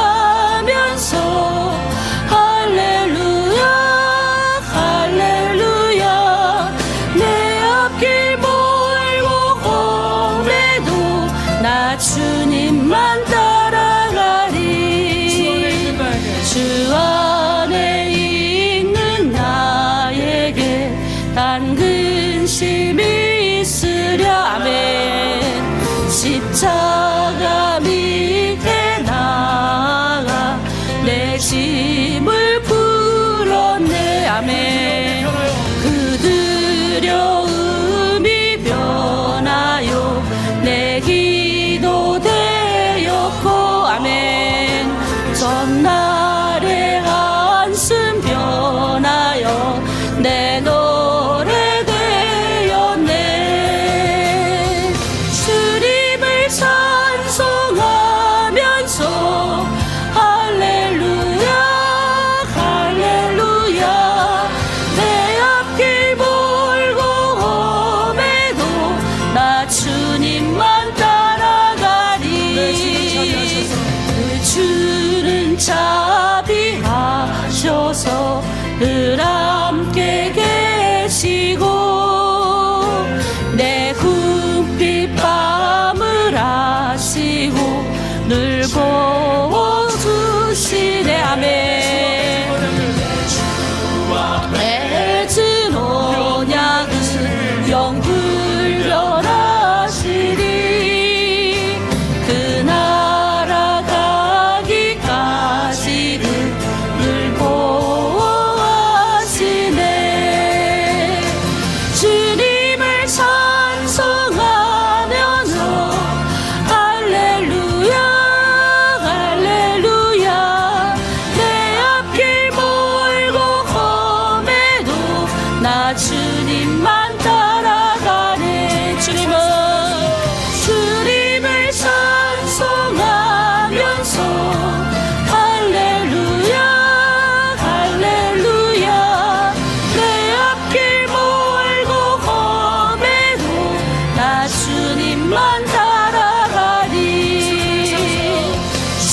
할렐루야 할렐루야. 내 앞길 멀고 험해도 나 주님만 따라가리. 주 안에 있는 나에게 단 근심이 있으랴. 아멘. 십자가 밑에 나가 내 짐을 풀었네. 아멘. 그 두려움이 변하여 내 기도 되었고 아멘. 전날의 한숨 변하여 내 노래 되었네. 주님을 찬송하면서 할렐루야 할렐루야. 내 앞길 멀고 험해도 나 주님만 따라가리. 그 주는 자비하셔서 늘 함께 계시고 내 궁핍 밤을 아시고 늘 보호주시네. 아멘. 맺은 언약은 영불변하시리. 그 나라 가기까지는 늘 보호하시네. 주님을 찬송하면서 할렐루야 할렐루야. 내 앞길 멀고 험해도 나 주님만 따라가네. 주님을 찬송하면서 할렐루야 할렐루야. 내 앞길 멀고 험해도 나 주님만 따라가리.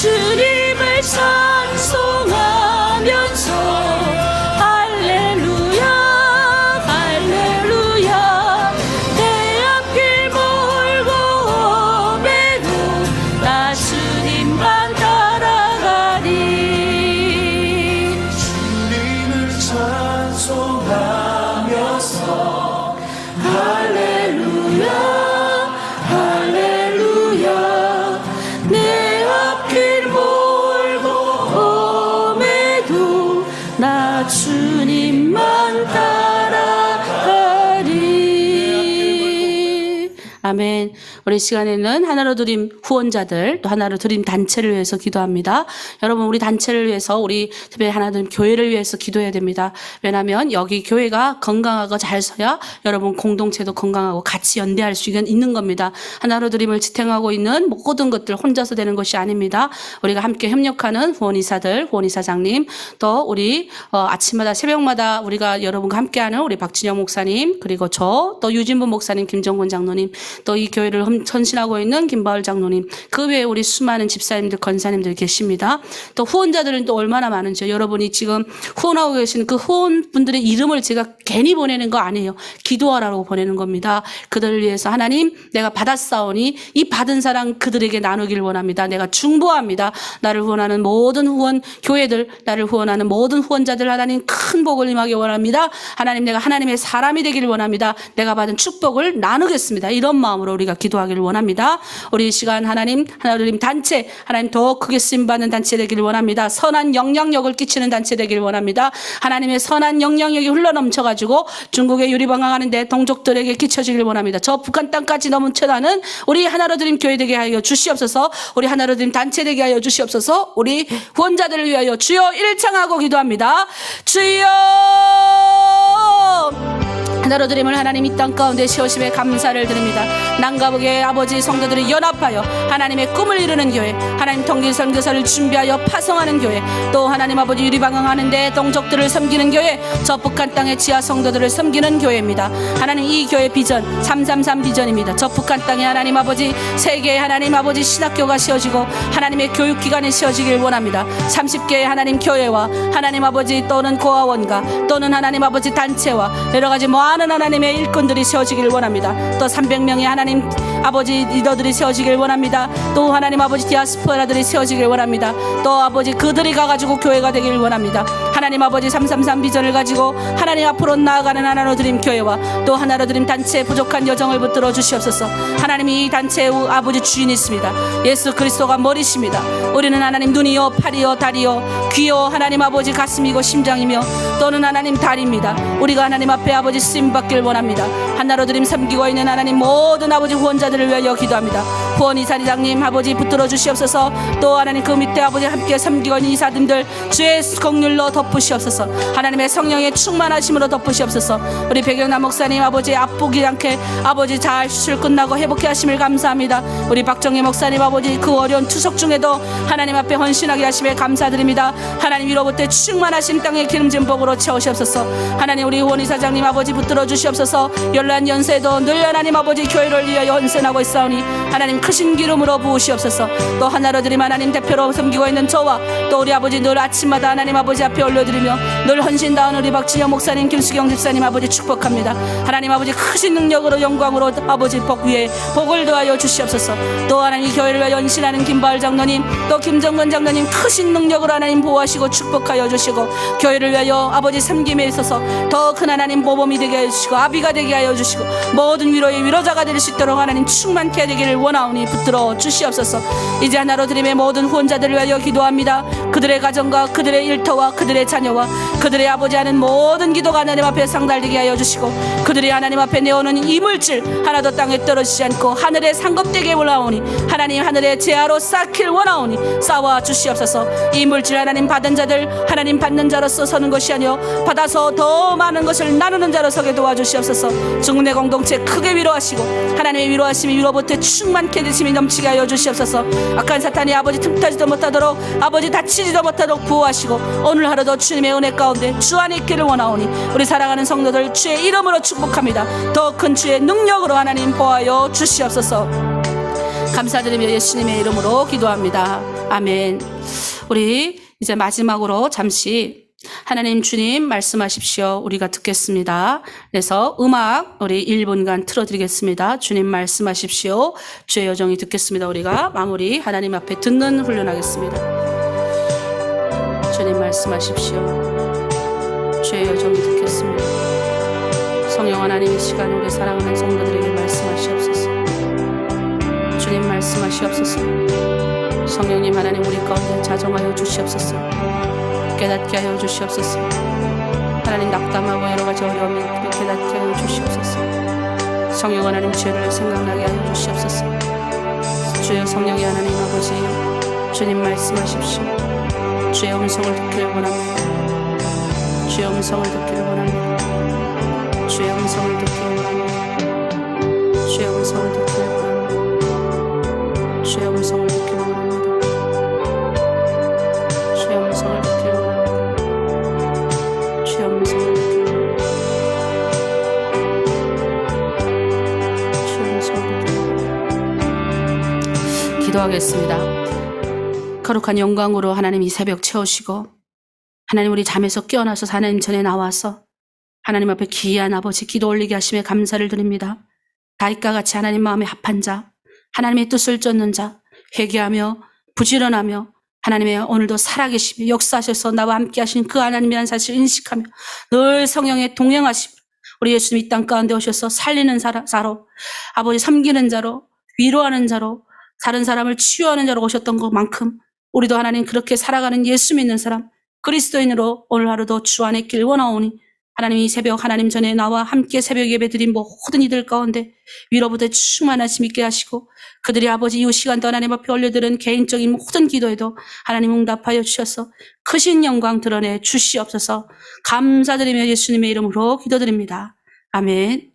주님을 찬송하면서 할렐루야 할렐루야. 내 앞길 멀고 험해도 나 주님만 따라가리. 주님을 찬송하면서 할렐루야 할렐루야. 내 앞길 멀고 험해도 나 주님만 따라가리. 아멘. 우리 시간에는 하나로 드림 후원자들 또 하나로 드림 단체를 위해서 기도합니다. 여러분 우리 단체를 위해서 우리 특별히 하나로 드림 교회를 위해서 기도해야 됩니다. 왜냐하면 여기 교회가 건강하고 잘 서야 여러분 공동체도 건강하고 같이 연대할 수 있는 겁니다. 하나로 드림을 지탱하고 있는 모든 것들 혼자서 되는 것이 아닙니다. 우리가 함께 협력하는 후원이사들, 후원이사장님, 또 우리 아침마다 새벽마다 우리가 여러분과 함께하는 우리 박진영 목사님, 그리고 저 또 유진부 목사님, 김정곤 장로님, 또 이 교회를 헌신하고 있는 김바울 장로님, 그 외에 우리 수많은 집사님들, 권사님들 계십니다. 또 후원자들은 또 얼마나 많은지, 여러분이 지금 후원하고 계시는 그 후원분들의 이름을 제가 괜히 보내는 거 아니에요. 기도하라고 보내는 겁니다. 그들을 위해서 하나님, 내가 받았사오니 이 받은 사랑 그들에게 나누길 원합니다. 내가 중보합니다. 나를 후원하는 모든 후원 교회들, 나를 후원하는 모든 후원자들 하나님 큰 복을 임하기 원합니다. 하나님, 내가 하나님의 사람이 되기를 원합니다. 내가 받은 축복을 나누겠습니다. 이런 마음 마음으로 우리가 기도하기를 원합니다. 우리 이 시간 하나님 단체, 하나님 더 크게 쓰임받는 단체 되기를 원합니다. 선한 영향력을 끼치는 단체 되기를 원합니다. 하나님의 선한 영향력이 흘러넘쳐가지고 중국에 유리방황하는데 동족들에게 끼쳐지길 원합니다. 저 북한 땅까지 넘쳐나는 우리 하나로 드림 교회 되게 하여 주시옵소서. 우리 하나로 드림 단체 되게 하여 주시옵소서. 우리 후원자들을 위하여 주여 일창하고 기도합니다. 주여 하나로 드림을 하나님 이 땅 가운데 세우심에 감사를 드립니다. 남가북의 아버지 성도들이 연합하여 하나님의 꿈을 이루는 교회, 하나님 통일 선교사를 준비하여 파송하는 교회, 또 하나님 아버지 유리방황하는데 동족들을 섬기는 교회, 저 북한 땅의 지하 성도들을 섬기는 교회입니다. 하나님 이 교회 비전 333 비전입니다. 저 북한 땅에 하나님 아버지 세계의 하나님 아버지 신학교가 세워지고 하나님의 교육기관이 세워지길 원합니다. 30개의 하나님 교회와 하나님 아버지 또는 고아원과 또는 하나님 아버지 단체와 여러가지 많은 하나님의 일꾼들이 세워지길 원합니다. 또 300명의 하나님 아버지 리더들이 세워지길 원합니다. 또 하나님 아버지 디아스포라들이 세워지길 원합니다. 또 아버지 그들이 가가지고 교회가 되길 원합니다. 하나님 아버지 333 비전을 가지고 하나님 앞으로 나아가는 하나로 드림 교회와 또 하나로 드림 단체의 부족한 여정을 붙들어 주시옵소서. 하나님 이 단체의 아버지 주인이 있습니다. 예수 그리스도가 머리십니다. 우리는 하나님 눈이요 팔이요 다리요 귀요 하나님 아버지 가슴이고 심장이며 또는 하나님 다리입니다. 우리가 하나님 앞에 아버지 쓰임 받길 원합니다. 하나로 드림 섬기고 있는 하나님 모든 아버지 후원자들을 위하여 기도합니다. 후원 이사장님 아버지 붙들어 주시옵소서. 또 하나님 그 밑에 아버지 함께 섬기고 있는 이사님들 주의 공률로 덮으시옵소서. 하나님의 성령의 충만하심으로 덮으시옵소서. 우리 백영남 목사님 아버지 아프지 않게 아버지 잘 수술 끝나고 회복해 하심을 감사합니다. 우리 박정희 목사님 아버지 그 어려운 투석 중에도 하나님 앞에 헌신하게 하심에 감사드립니다. 하나님 위로부터 충만하신 땅의 기름진 복으로 채우시옵소서. 하나님 우리 후원 이사장님 아버지 붙들어 주시옵소서. 연란 연세도 늘 하나님 아버지 교회를 위하여 헌신하고 있사오니 하나님 크신 기름으로 부으시옵소서. 또 하나로 드림 하나님 대표로 섬기고 있는 저와 또 우리 아버지 늘 아침마다 하나님 아버지 앞에 올려드리며 늘 헌신다운 우리 박진영 목사님 김수경 집사님 아버지 축복합니다. 하나님 아버지 크신 능력으로 영광으로 아버지 복 위에 복을 더하여 주시옵소서. 또 하나님 이 교회를 위하여 헌신하는 김바을 장로님 또 김정건 장로님 크신 능력으로 하나님 보호하시고 축복하여 주시고 교회를 위하여 아버지 섬김에 있어서 더 큰 하나님 모범이 되게 하여 주시고 아비가 되게 하여 주시고 모든 위로의 위로자가 될 수 있도록 하나님 충만케 되기를 원하오니 붙들어 주시옵소서. 이제 하나로 드림의 모든 후원자들을 위하여 기도합니다. 그들의 가정과 그들의 일터와 그들의 자녀와 그들의 아버지 하는 모든 기도가 하나님 앞에 상달되게 하여 주시고 그들이 하나님 앞에 내오는 이물질 하나도 땅에 떨어지지 않고 하늘에 상급되게 원하오니 하나님 하늘에 제하로 쌓길 원하오니 쌓아 주시옵소서. 이물질 하나님 받은 자들 하나님 받는 자로서 서는 것이 아니요 받아서 더 많은 것을 나누는 자로 서게 도와주시옵소서. 중군의 공동체 크게 위로하시고 하나님의 위로하심이 위로부터 충만케 되심이 넘치게 하여 주시옵소서. 악한 사탄이 아버지 틈타지도 못하도록 아버지 다치지도 못하도록 보호하시고 오늘 하루도 주님의 은혜 가운데 주 안에 있기를 원하오니 우리 사랑하는 성도들 주의 이름으로 축복합니다. 더 큰 주의 능력으로 하나님 보하여 주시옵소서. 감사드리며 예수님의 이름으로 기도합니다. 아멘. 우리 이제 마지막으로 잠시 하나님 주님 말씀하십시오. 우리가 듣겠습니다. 그래서 음악 우리 1분간 틀어드리겠습니다. 주님 말씀하십시오. 주의 여정이 듣겠습니다. 우리가 마무리 하나님 앞에 듣는 훈련하겠습니다. 주님 말씀하십시오. 주의 여정이 듣겠습니다. 성령 하나님 이 시간 우리 사랑하는 성도들에게 말씀하시옵소서. 주님 말씀하시옵소서. 성령님 하나님 우리 가운데 자정하여 주시옵소서. 깨닫게 하여 주시옵소서. 하나님 낙담하고 여러 가지 어려움이 깨닫게 하여 주시옵소서. 성령 하나님 죄를 생각나게 하여 주시옵소서. 주여 성령의 하나님 아버지 주님 말씀하십시오. 주의 음성을 듣기를 원합니다. 주의 음성을 듣기를 원합니다. 주의 음성을 듣기를 원합니다. 주의 음성을 듣기를 원합니다. 주의 음성을 듣기를 원합니다. 주의 음성을 듣기를 원합니다. 주의 음성을 듣기를 원합니다. 주의 음성을 듣기를 원합니다. 기도하겠습니다. 거룩한 영광으로 하나님 이 새벽 채우시고 하나님 우리 잠에서 깨어나서 하나님 전에 나와서 하나님 앞에 귀한 아버지 기도 올리게 하심에 감사를 드립니다. 다윗과 같이 하나님 마음에 합한 자, 하나님의 뜻을 쫓는 자, 회개하며 부지런하며 하나님의 오늘도 살아계시며 역사하셔서 나와 함께 하신 그 하나님이라는 사실을 인식하며 늘 성령의 동행하심 우리 예수님 이 땅 가운데 오셔서 살리는 자로, 아버지 섬기는 자로, 위로하는 자로, 다른 사람을 치유하는 자로 오셨던 것만큼 우리도 하나님 그렇게 살아가는 예수 믿는 사람, 그리스도인으로 오늘 하루도 주 안에 길 원하오니 하나님 이 새벽 하나님 전에 나와 함께 새벽 예배 드린 모든 이들 가운데 위로부터 충만하심 있게 하시고 그들이 아버지 이후 시간도 하나님 앞에 올려드린 개인적인 모든 기도에도 하나님 응답하여 주셔서 크신 영광 드러내 주시옵소서. 감사드리며 예수님의 이름으로 기도드립니다. 아멘.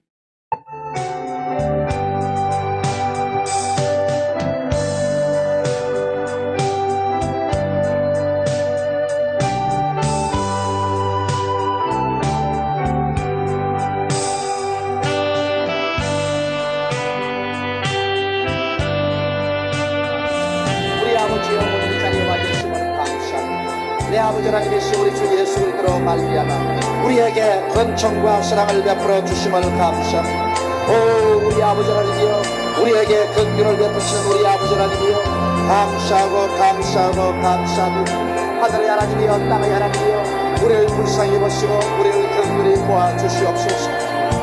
우리 아버지여 오늘 이 자리에 와주심을 감사합니다. 내 아버지 하나님이시 우리 주 예수 그리스도로 말미암아 우리에게 은총과 사랑을 베풀어 주심을 감사합니다. 오 우리 아버지 하나님이여 우리에게 긍휼을 베푸시는 우리 아버지 하나님이여 감사하고 감사하고 감사합니다. 하늘의 하나님이여 땅의 하나님이여 우리를 불쌍히 보시고 우리를 긍휼히 보아 주시옵소서.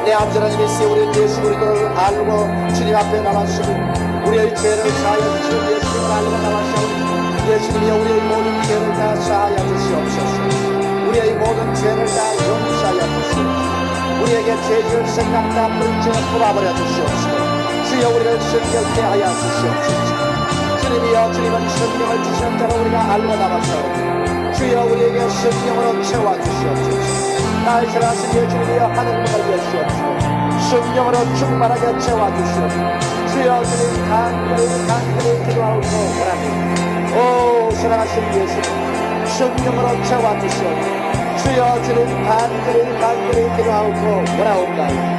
내 아버지 하나님이시 우리 예수 그리스도를 알고 주님 앞에 나왔으니 우리의 죄를 사하여 주시는 예수님을 알고 나왔사오니 예수님이여 우리의 모든 죄를 다 사하여 주시옵소서. 우리의 모든 죄를 다 용서하여 주시옵소서. 우리에게 죄지을 생각 나쁜 죄 풀어버려 주시옵소서. 주여 우리를 성결케 하여 주시옵소서. 주님이여 주님은 성령을 주시는 자로 우리가 알고 나왔사오니 주여 우리에게 성령으로 채워주시옵소서. 날 사랑하시는 주님이여 하늘을 열려주시옵소서. 성령으로 충만하게 채워주시옵소서. 주여 주님 간절히 기도하고 원합니다. 오 사랑하신 예수님 성령으로 채워주시옵소서. 주여 주님 간절히 기도하고 원하옵나이다.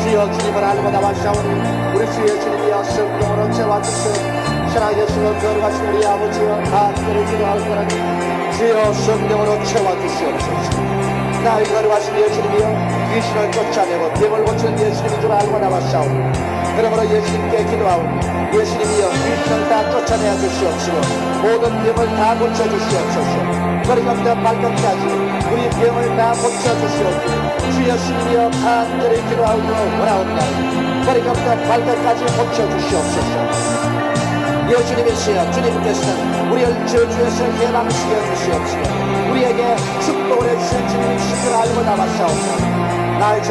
주여 주님을 알고 나와사오니 우리 주 예수님이여 성령으로 채워주시옵소서. 살아계시고 거룩하신 우리 아버지여 간절히 기도하고 원합니다. 주여 성령으로 채워주시옵소서. 날 거룩하신 예수님이여 귀신을 쫓아내고 병을 고치는 예수님인 줄 알고 나왔사오니 그러므로 예수님께 기도하오니 예수님이여 귀신을 다 쫓아내어 주시옵시고 모든 병을 다 고쳐주시옵소서. 머리부터 발끝까지 우리 병을 다 고쳐주시옵소서. 주 예수님이여 간절히 기도하고 원하옵나이다. 머리부터 발끝까지 고쳐주시옵소서. 예수님이시여 주님께서는 우리를 저주에서 해방시켜 주시옵시고 우리에게 축복을 해주신 주님이신 줄 알고 나왔사옵나이다. 날